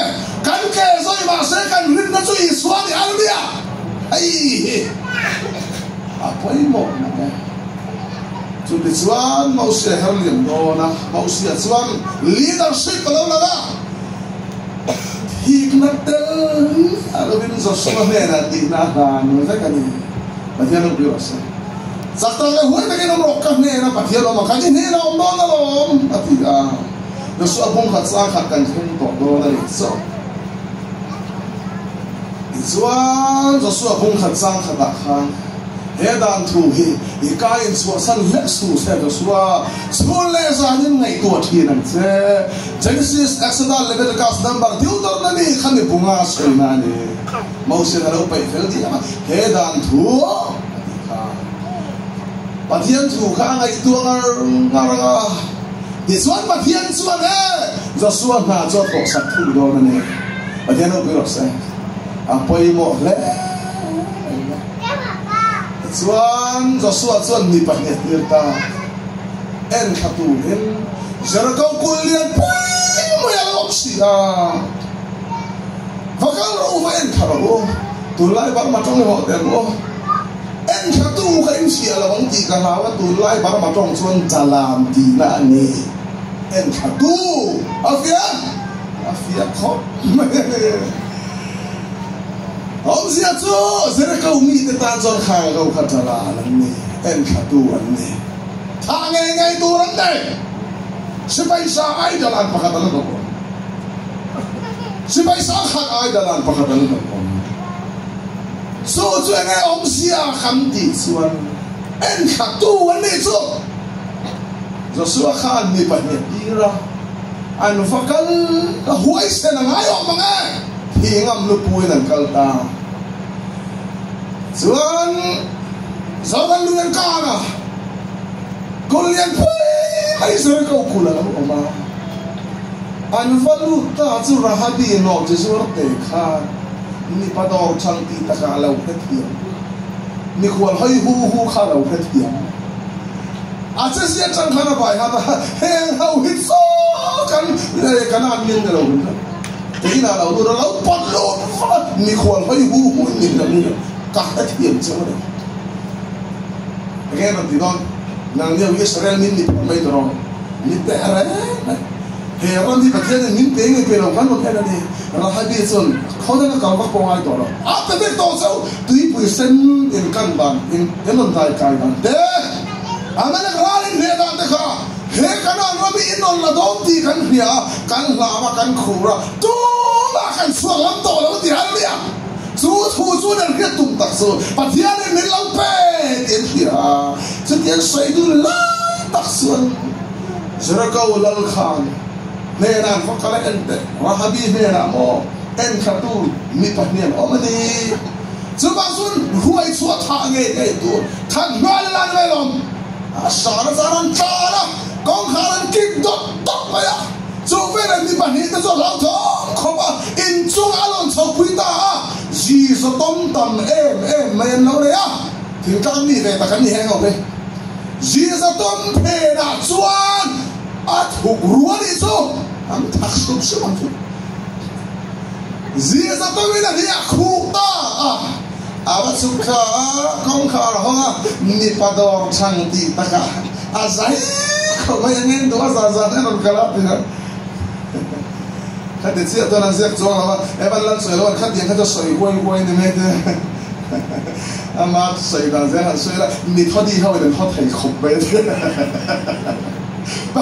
Speaker 1: kan ke so ma se kan rina chu iswani hallelujah ai apoi mo na chu de chuan mo se herliam do na mo se chuan leadership lo la la hiknatel alvin zo so me na ti na no za kan patena bu lo se sakta le huai takin om rok ka ne na pathian om kan ni na om do na lom atia no so abong khat sa khat kan thum to do na ri so izuan zo so abong khat sang khat da khan he dan thu hi I kai in so san lex tu se zo so le za nin ngai to thi nan che Genesis Exodus Leviticus number Deuteronomy na ni khan bunga so na ni Moses na ro pai fel di ma he dan thu Pathian thu kha ngai tuang ngaranga Disuan pathian suan Joshua na cho to sak thu do na ne pathian no ro se apoi mo le suan Joshua suan ni pathian tirta en khatu en Jericho kulian pui mo ya lok sia vakal ro va en kharo tulai ba ma tong ho den mo en khatu ka in sia la wang ti ka hawa tulai ba ma tong chuan jalam ti na ni en khatu afia kho om sia chu Jericho mi te tan chon khang ro khatala lan ni en khatu an ni tha ngai tu ran dai sipai sa ai dalan pakatan ko sipai sa khat ai dalan pakatan ko so chu ngai om sia kham ti chuan en khatu an ni chu Joshua khan ni pa ni tira an fakal huai se na ngai om ngai hingam lu pui nan kalta chuan zogan luan ka na kulian pui ai ser ko kula oma an valu ta chu rahabi no je sur te kha ni pador chang ti ta ka lo phethiam ni khwal hai hu kha lo phethiam a che sia chang khana bai ha heng hau hit so kan le kana min lo Thế nào đâu tôi lâu bật luôn mi khoan hơi hu nhìn là mi cả hết hiểm chứ đấy nghe mình thì con nàng nhiều Israel min nít mấy rồi nít bé đấy hè con thì bật lên nít bé người kia làm một cái là đi là hai bên sơn không thể nào cầm bắt bóng ai đó đâu àแต่ไม่โตเจ้าtuy bùi sen in căn bản inมันได้ใจกันเด้àมันก็ร้านนี้ได้แต่ค่ะเฮ้กันนั่นเราไม่อินนละดอมตีกันเหี้ยกันลามากันขู่ละตัวมากันสวงลำโตแล้วมันตีอะไรเนี่ยสู้นั่นแค่ตุ้มตักสู้ปัจจัยนี่เราเป็ดเอ็นเหี้ยจะเตียนใส่ดูเลยตักส่วนจะรักเอาลัลคานเมื่อนั้นฟังกันเอ็นเตราฮับีเมื่อนั้นโมเอ็นขัดตูมีปัจจัยโอ้มันดีจะบางส่วนรวยชัวทางเงี้ยตัวทางเงินล้านไม่ลงสารจ้าละกองขารันกินดอกตกไปอ่ะจูเวรมีปัญหาแต่จูเราท้องเขาว่าอินจูอารมณ์ชอบคุยตาจีสต้มตำไม่เห็นเราเลยอ่ะถึงการมีแต่กันนี่แห้งเอาไปจีสต้มเพดาจวนอัดหุกรัวนี่จูอันทักสุดสิมันจูจีสต้มนี่นะที่คู่ตาอ่ะอาวัสุขากองขาเราอ่ะมีปะดองช่างตีตะกะอาศัยเขาไม่ยังเงินตัวซาเนี่ยเรากระลับเลยขัดเสียตัวนั้นเสียจ้องแล้วว่าบันลันสวยแล้วขัดยังขัดจะสวยกวยนี่ไม่ได้อามาสวยแต่เสียสวยแล้วมีทอดดีเข้าไปเป็นทอดไทยขบไปไป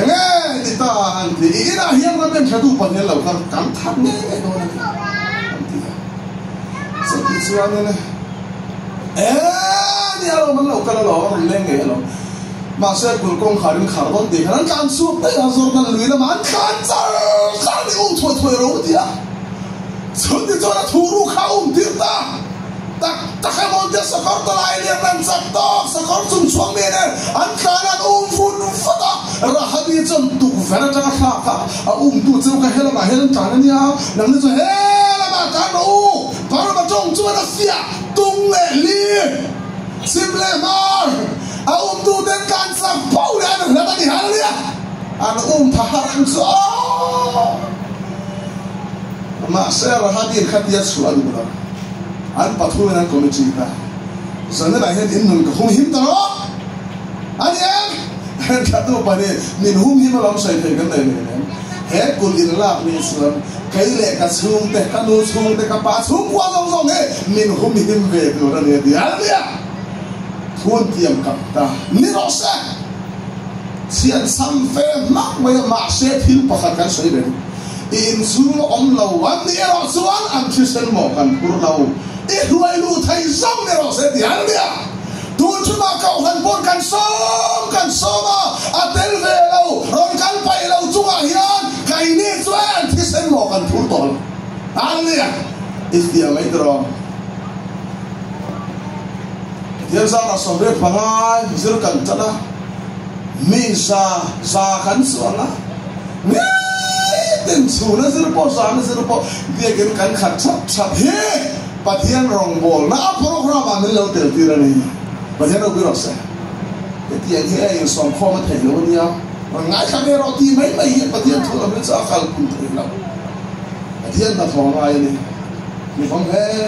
Speaker 1: เงี้ยติดตาอันที่อีน่าเฮียมันเป็นแค่ตู้ปัญญาเราครับการทำเนี่ยตัวนั้นสุดที่สุดเนี่ยนี่เรามันเรากันเราเล่นไงเรา mà sẽ cùng công khai đến khảo đón để hắn can suốt đấy là rồi mình lùi là mà hắn can ra đi thôi thôi rồi đi à xuân thì cho nó thu ru khâu tiền ta ta khai môn cho sạc ta lại liền làm sạc to sạc dùng xuống bên này hắn can là phun phát ta ra hai bên chân tụ phải là chắc khác cả tụ chứ cái hết là hết là trả nó nha nằm lên rồi hết là mà trả nó bảo là trông cho nó xia tung lệ liền sim lệ mar tụ đến can sạc bao nhiêu là ta đi hàng liền thà hàng rõ mà sẽ là hai bên khác biệt số lượng đó anh bắt đầu nên có một chuyện ta giờ này hiện in mình không hiếm đó anh em cái đó bây giờ mình không hiếm làm sai phải cái này hết cùng in lạc mình xem cái lệ cái xuống để cái nô xuống để cái ba xuống qua dòng dòng ấy mình không hiếm về cái đó này đi anh em thôn tiệm cặp ta ni rõ sẽ xiên xăm phê mắc bây giờ mà sẽ thiếu bạc cái sợi đấy in xuống ông lâu anh đi rõ xuống anh chỉ xem một căn cửa lâu ít ruồi lù thay rong này rõ sẽ đi anh em tuôn chúng ta cầu hành bốn căn sớm mà đến về lâu rồi căn bay lâu chung à hiền cái này chuyện thì xem một căn thủ tol anh em ít tiền mấy đó hiện ra là sống rất bằng ai rất cẩn thận mình ra khăn xuống á tiếng số nó rất bỏ việc cái căn khát chắp hết bắt hiện rong bol na program mà mình lâu tiền tiền này bắt hiện đâu biết rồi cái tiền thế này sống khó mà thấy lâu đi mà ngay cả cái roti mấy hiện bắt hiện thôi mình sẽ khal cũng thấy lâu bắt hiện là thòng ai này mình không nghe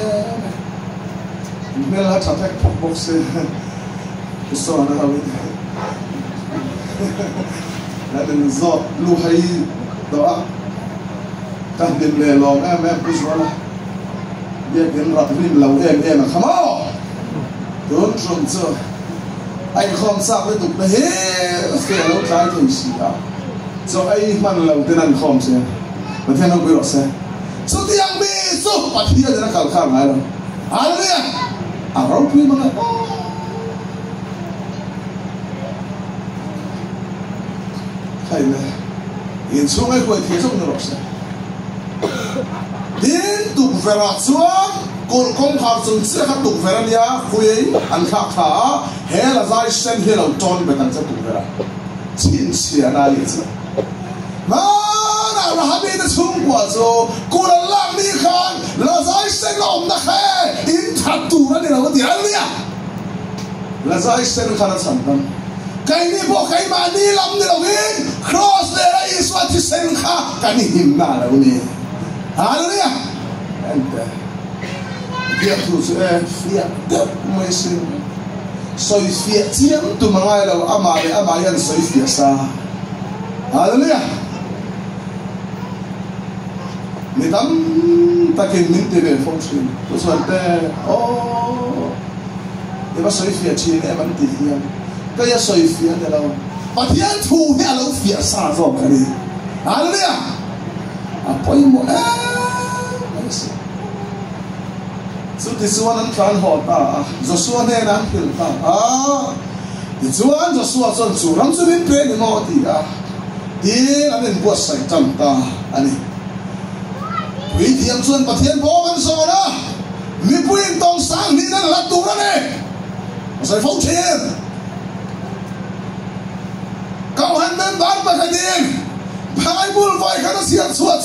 Speaker 1: mình là chặt cái pop box cái số nó là nên do lu hay đó các điểm lệ lòng em cứ nói là việc đếnรับrim lâu em mà không ao đốn trộn chơi anh không sao với tục đấy phải lâu trái thì gì đó cho anh mang lâu tên anh không chứ mà theo nó bị rõ sẽ số tiền bị số bắt hiện là khảo khảo ngay rồi anh đi rồi quý mà hay là in xuống ai quay thế xong rồi sẽ đến tục về là xuống còn công khảo xuống sẽ khắc tục về là nha khuya ăn khắc khá hè là giải sen hè là tròn về thằng sẽ tục về là chín xia na đi chứ mà nào là hai bên xuống qua rồi cô là làm đi khăn là giải sen là ông đã khai in thật tù nó đi là có tiền đi à là giải sen khăn là sản phẩm cái này bộ cái mà đi làm đi đâu in cross để là Israel thì sen khá cái này hiểm nào đâu nè hallelujah and việc thu sẽ phiền đẹp mới xin soi phiền chiếm tụi mà ngay đâu ama yên soi phiền sa hallelujah mình tắm ta kinh mình tìm về phong trình tôi nói thế để mà soi phiền chi em ăn tiền hiền cái soi phiền để đâu mà thiên thu hệ đâu phiền sa rồi cái này hallelujah apa yang mau so Joshua nan kan hota Joshua ne nan phil ta Joshua chon churam churin pe ni mo ti ti anen buat sai tam ta ani wi thiam chuan pathian bo man so na mi puin tong sang ni nan la tu na ne sai phong chen kau han men bar pa kadin Bible vai kan siam suat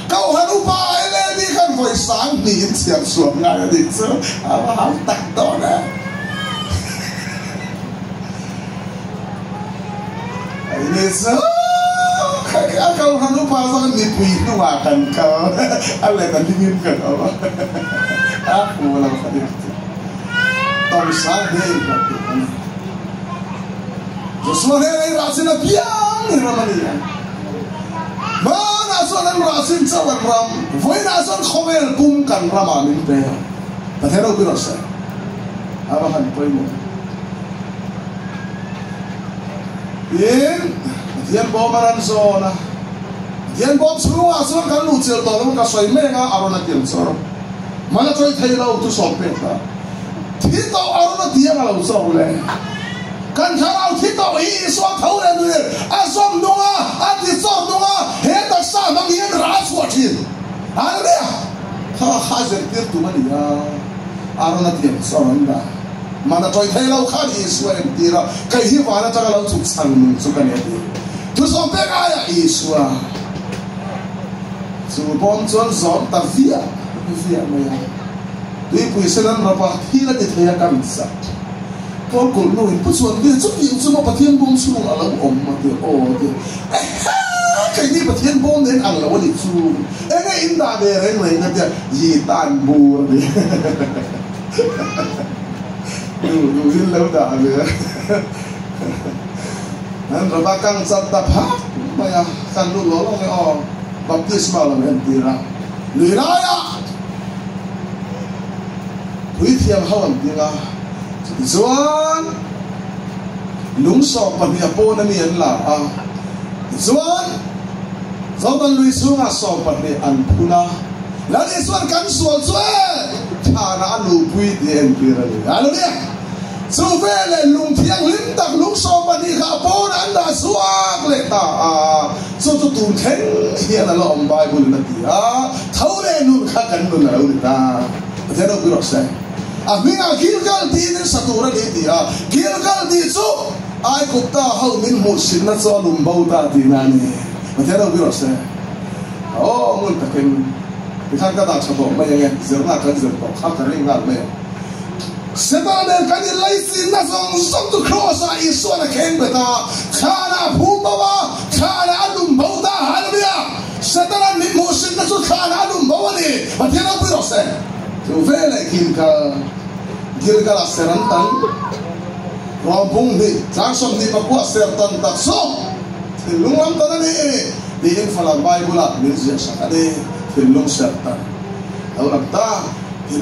Speaker 1: kau han upa ele ni kan voi sang ni siam suat ngai đi chứ mà hảo tắc đó nè ai đi chứ kau han upa sang ni pui tu wa kan kau ale kan dingin kan apa aku malah tadi tong sang ni kan Joshua ne rasina piang ni ramania mana soalan rasin cawan ram, voi na soal khomel kum kan rama min pe, pathero bi rasa, abahan poimo. Dian bom maran zona, dian bom semua soal kan lucil tolong kasoi menga arona tiang sor, mana coi thai lau tu sope ta, kita arona tiang lau sor le, kan tharau thi to hi so thau le nu azom nunga ati zom nunga he ta sa mang yen ra chua thin haleluya kha khazer tir tu mani ya arona tiam soranda mana toy thai lau kha ni Israel tira kai hi wala ta lau chuk sang nu chu kan ti tu som pe ga ya Iswa chu bom chon zom ta via maya tui pui senan rapa hi la ti thaya kan sa ko ko no in pu chuan de chu pi chu ma pathian bom chu ala om ma te o te kai ni pathian bom nen ang la wali chu e nge in da de reng nei na te yi tan bu ni du hin lo da le nan rapa kang sat ta pha maya kan lu lo lo nge o baptisma la men tira liraya quý thiam hawan tira zuan lung so pan ya po na nian la a zuan zaudan lui sunga so pan ni an puna la ni zuan kan sual zue thara alu pui di en tira ni alu ni zu vele lung thiang lim tak lung so pan ni kha po na an da suak le ta a so tu tun theng hian a lom bible na ti a thau le nu kha kan nu na u ta thế đâu cứ nói à mình Gilgal đi nên satura đi thì Gilgal đi chú ai cũng ta hậu mình một xin nó cho lùm bao ta thì nani mà thế đâu cứ nói muốn ta khen thì khác các bạn cho tôi mấy anh em dưỡng là cái dưỡng tốt khác cái riêng là mấy sẽ ta nên cái gì lấy xin nó xong tu cross à Isu là khen người ta khá là phun bao khá là lùm bao ta hả bây giờ sẽ ta nên một xin nó cho khá là lùm bao đi mà thế đâu cứ nói tu vele Gilgal a seran tan rompung ni jason ni pakua sertan tak so lung lam tan ni di in fala bible at music sakade lung sertan awak ta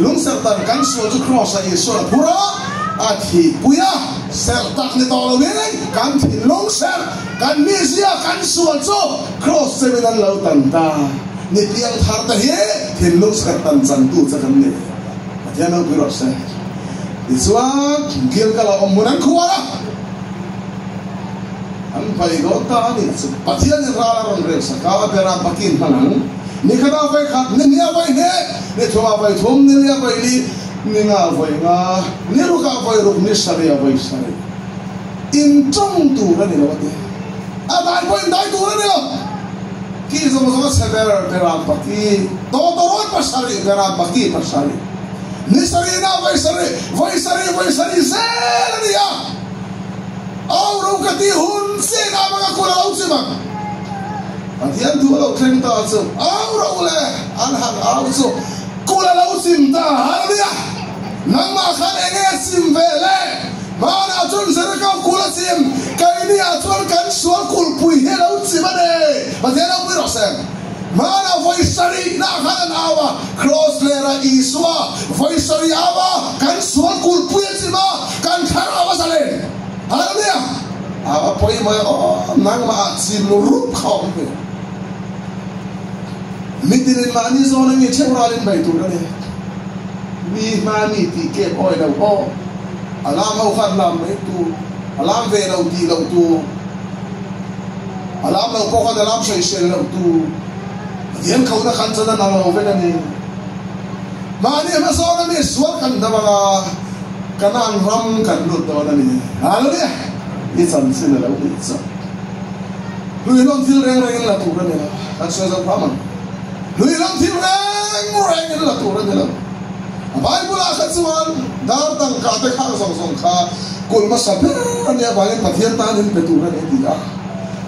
Speaker 1: lung sertan kan so tu cross a Isu pura athi puya sertak ni tolo ni kan lung ser kan misia kan so cross seven lau tan ta ni piang thar ta hi lung sertan san tu chakan ni dia nak berusaha Iswa Gilgal omunan kuala an pai gota ni pathian ni rala ron re saka bera pakin hanang ni kada vai khat ni nia vai ne ni thoma vai thom ni nia vai ni nga vai nga ni ru ka vai ru ni sare vai sare in trong tu ra ni lawate a dai vai dai tu ra ni lo ki zo mo sa bera paki to roi pasari bera paki pasari Nisari na vai sari seria. Auro kati hun se na mga kula utsima. Patian tu lo tren ta so. Auro le anhan auso kula utsim ta halia. Nang ma khan enge sim vele. Mana chun sera ka kula sim. Kai ni a chun kan sual kul pui he lo utsima de. Patian au ro sem. Mana voisari na khanan awa cross lera Iswa voisari awa kan sual kul puya sima kan thar awa sale haleluya awa poi ma nang ma atsin rup khom pe mitin mani zona mi chemralin bai tu ne mi mani ti ke oi lo o alam au khan lam mai tu alam ve lo ti lo tu alam lo ko khan alam sai sel lo tu Yan kau na kan sana na over na ni. Mani ma so na ni swal kan na mga kanang ram kan lut to na ni. Ano ni? Isan sin na law itsa. Lui long til reng la tu na ni. Kan so sa paman. Lui long til reng la tu na ni. Bible a khatsuan dar tang ka te kha song kha kul ma sa pe ni ba le pathian ta ni pe tu na ni dia.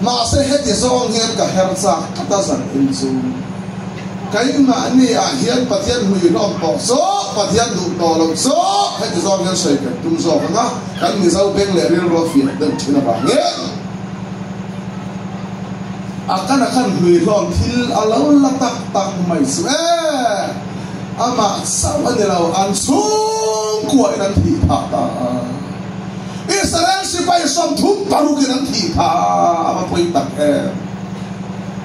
Speaker 1: Ma se het ye zong hian ka herza kata san inzu kai ma ni a hian pathian hui rom po so pathian du to lo so het ye zong hian sai ka tum so na kan mi zau beng le ril ro fi de thina ba nge akan hui rom thil alo la tak mai se ama sawa de lao an sung ko nan thi pa ta Israel sipai som thum paru ki nan thi tha ama poi tak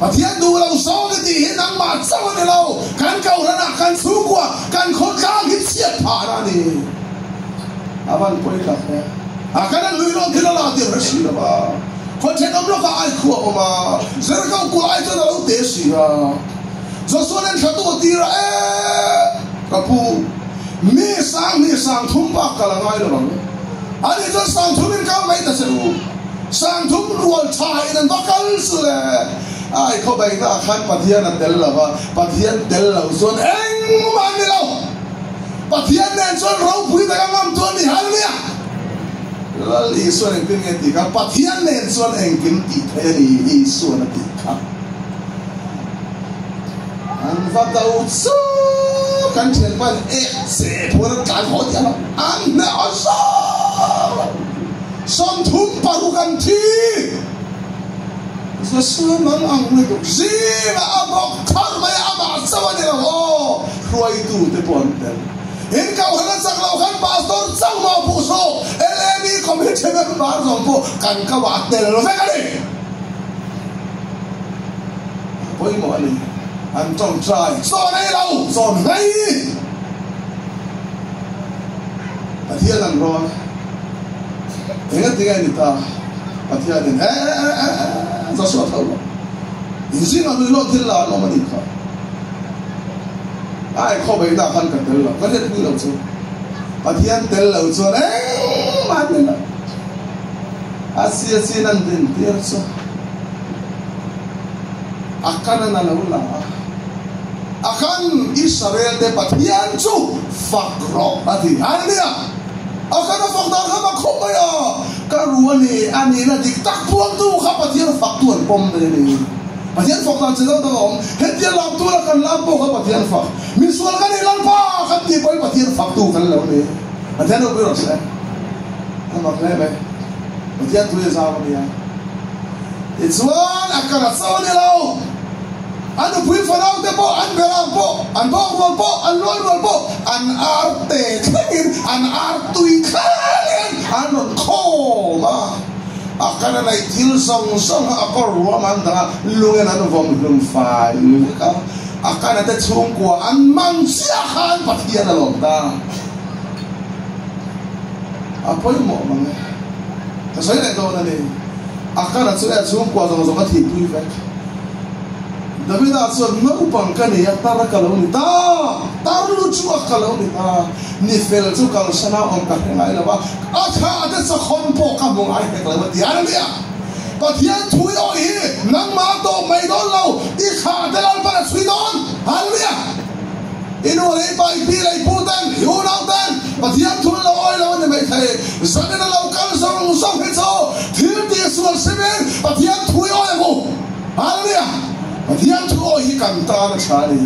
Speaker 1: pathian du lo so ni ti hinang ma sawa de lao kan kau rana kan su kwa kan khon ka gi siat pha na ni aban poi tak Akana luiro kila la dia resila ba. Konten omlo ka ai khu oma. Zera ka ku ai to lo desi ba. Josuanen thatu tira kapu mi sang thumpa kala ngai lo bang. Ani jo sang thumin ka mai ta seru. Sang thum rual thai nan bakal sule. Ai ko bai na khan pathian an del la ba. Pathian del lo zon eng man ni lo. Pathian nen zon ro pui ta ngam to ni hallelujah. Lal Isu ang pinggiti ka, patihan na Isu ang pinggiti kaya ni Isu na tika. Ang fatawutso, kanchen man, sepura kalhot yan, ang naasa, samtum parukan ti, sa suman ang nito, zima abok, karmaya amasawa nila, ruay tu, tepuantel. Ikaw halan sa klaukan, pastor, sang mga puso, LME committee member ng po, kan kawat nila, sekali! Apoy mo, ano yun? Antong try, so ilaw, so ngay! Patihan ang roon. Ingat-ingat nita, patihan din, sa suwat ako. Hindi nga nilog tila, ano manin ka. Ai ko bai da kan ka tel la ka det ni lo chu pathian tel lo chu man ni la asia sinan din tir chu akan na lo la akan Israel de pathian chu fakro ati haleluya akan fakdar ka ba ko ba ya ka ruani ani na diktak puang tu ka pathian faktuan pom de ni Patihan fok tan sedang tolong, hentian lampu lah kan lampu kan patihan fok. Misual kan ilan pa kan tiboy patihan fok tu kan lawan ni. Patihan tu beros eh. Amak lebe. Patihan tu sama dia. It's one akan asal ni lau. Anu pui farau tepo, an beram po, an bawal po, an loyal po, an arte kengin, an artui kengin, anon koma. Akan na itil song ako ruaman da lungen ano vom lung fai akan na te chung kwa an mang siahan patian na lomda apoy mo mga tasoy na ito na ni akan na chung kwa zong matipuy vet David atson no upang kani tara kalau ni ta taru chu kalau ni ta ni fel chu kal sana om ka ngai la ba atha ate sa khon po ka mong ai ke la ti ara lia pathian thui o hi nang ma to mai don lo i kha de lan pa sui don hallelujah ino le pa i pi lai putan yu nau tan pathian thui lo oi lo ne mai thai sa ne lo kal song song he so thil ti sual seven pathian thui o ko hallelujah Patihan tu oh ikan tanah cari,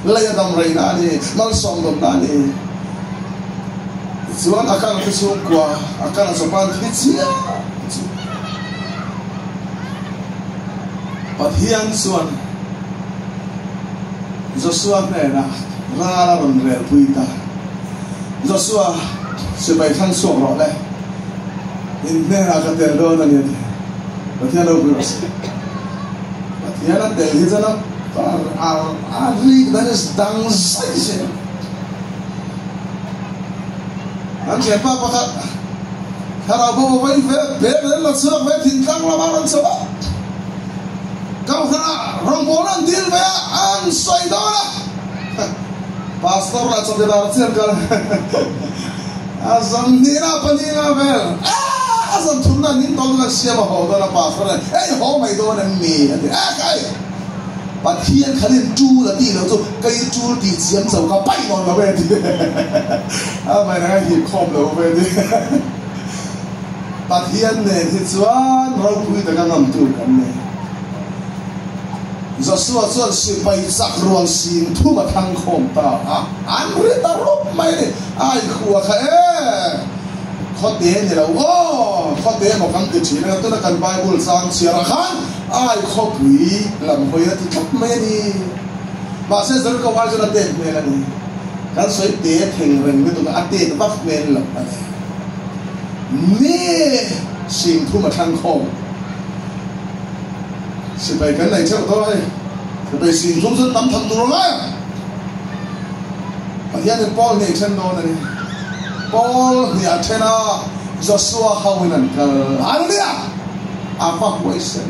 Speaker 1: layadam reina ni, malsom dom ni. Suan akan kesungkua, akan sopan kecil. Patihan suan, Joshua ni na, rara ronrel puita. Joshua sebaiknya suara leh, ini akan terdoa ni. Patihan lo beres. Yana Delhi sana ari dan sedang saja. Nanti apa pakat harapu apa ini bela suak bela tintang lamaran sebab kau kena rombolan deal bela ansoi dona. Pastor lah coba darasir kalau asam dina peninga bel. Asam tuna ni tolong siapa hoda na pastor ho mai do na me kai pathian khalin tu la ti lo tu kai tu ti chiam so ka pai mon ma be ti mai na hi khom lo be ti pathian ne hi chuan ro pui ta ngam tu kan ne Joshua chuan si pai sak ruang sin thu ma thang khom ta an ri ta ro mai ni ai khuwa kha khó té thì là khó té một cam tự chỉ là tôi là cần Bible sang chia ra khăn ai khó quý làm hồi thì thấp mấy đi bà sẽ dẫn câu ai cho nó tên này là đi cái suy té thành hình với tụi nó ăn tên bắt men là nè xin thu mà thăng không xin bày cái này chắc thôi thì bày xin xuống dân tắm thầm tụi nó ngay và hiện tại Paul này chân đó này Paul ni athena Joshua hawinan kal hallelujah apa poison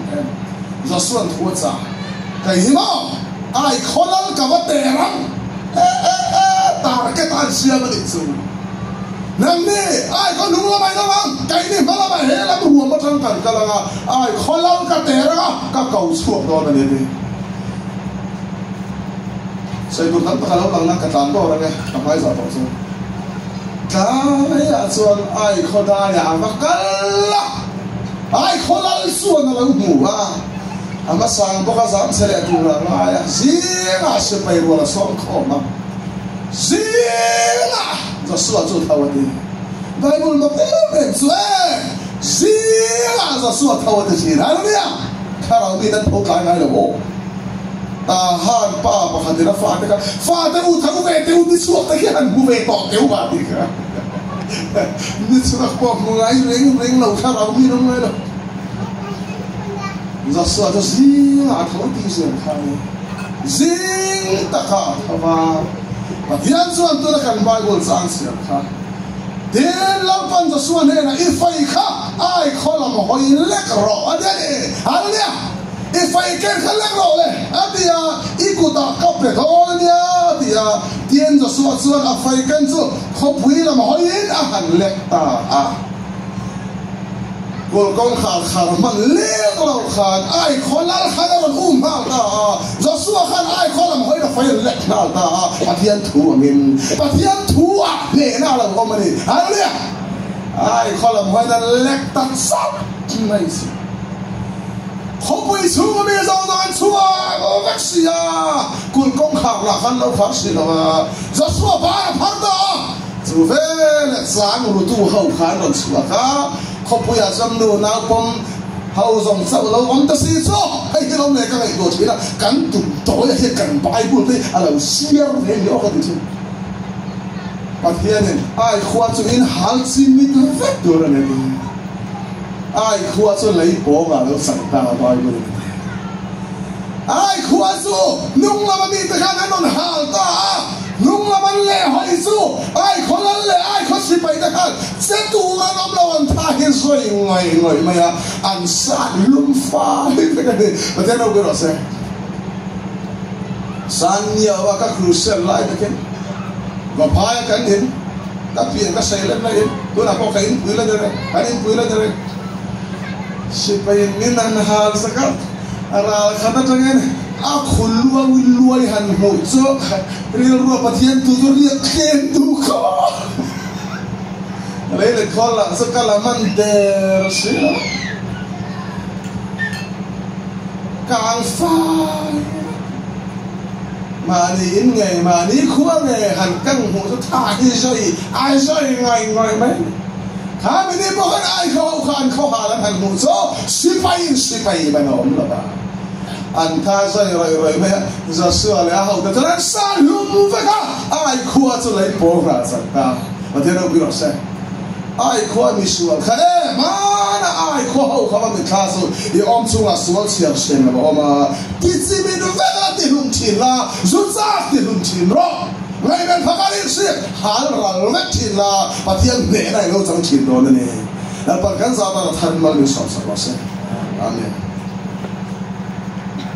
Speaker 1: Joshua thuacha kai himo ai kholal ka baterang tar ke tan siam ni chu nang ni ai ko nung la mai na bang kai ni mala mai he la bu ma thang kan kalanga ai kholal ka teranga ka kau suak do na ni sai bu kan pakalo lang na ka tan do ra nge amai za to chu kai a chuan ai khoda ya avakalla ai kholal suan na lang mu ha ama sang boka zam sele atura ma ya zinga se pai rola som khoma zinga Joshua chu thawati Bible ma pe chue zinga Joshua thawati sin hallelujah kharau mi dan thok lai ngai lo ta han pa pa khadira fa te u thagu ve te u ni suak te han bu ve to te u ba ti ka ni suak po mo ngai reng lo kharau mi no ngai lo Joshua to zinga thawati sin khai zing taka thawa Pathian chuan tu na kan Bible sang siam kha den lampan Joshua ne na ifai kha ai kholam hoi lek ro adele hallelujah ifai ken khalek ro le adia ikuta kape thonia dia tien Joshua chuan afai kan chu khopui lam hoi in a han lek ta a gol kong khar man lek ro khan ai kholal khan ron ha ta Joshua khan ai kholam hoi na fai lek na ta Pathian thu amin Pathian thu a ne na la ko mani hallelujah ai kholam hoi na lek ta sap nai si khopui chu mi zo nan chua o vaxia gol kong khar la khan lo khar si lo Joshua ba phar da chu ve le sang ru tu hau khan ron chua ka khopui a jam nu na pom hau zong sao lo om ta si cho ai cái ông này các ngày đồ chuyện là cắn tụm tối hay cắn bài buồn đấy à là siêu thế nhớ cái gì Pathian này ai khoa cho in hal xin mit vết đồ này ai khoa cho lấy bố mà nó sẵn ta bài buồn ai khoa cho nung là mình ta khăn nó hal ta nung là mình lệ hỏi cho ai khó lắm lệ ai khó xí bay ta khăn sẽ tu mà nó lâu anh ta hết rồi ngồi mày à ăn sát lum pha hết cái này và thế nào cái đó sẽ san nhiều và các crucial lại cái kia và phai cái đến các chuyện các xây lên đây tôi là có cái in quý lên đây cái in quý lên đây xí bay nên ăn hal sắc ra khát cho nghe a khulua willuai han ho cho real ro Pathian tu tu ria khen tu kho lấy le kho la sakala man der sila kang phai mà ni in ngày mà ni khua ngày han căng ho cho tha hi rồi ai rồi ngày mấy khá mình đi bỏ cái ai kho hà lan han ho cho si pai mà nó là ba anh ta rồi mấy Joshua lấy hậu từ từ sa lum vậy cả ai khua cho lấy bố ra sao ta và thế đâu biết nó sẽ ai khua mi sual khá mà na ai khua hậu không mình khá rồi thì ông chung là sual chiang sen là ông tí gì mình vậy là tí lum chín là rút ra tí lum chín rồi ngày bên phát cái gì hal ra vết chín là và thiên nể này nó chẳng chín rồi này là bằng cái sao ta thành mà mình sống sao sẽ amen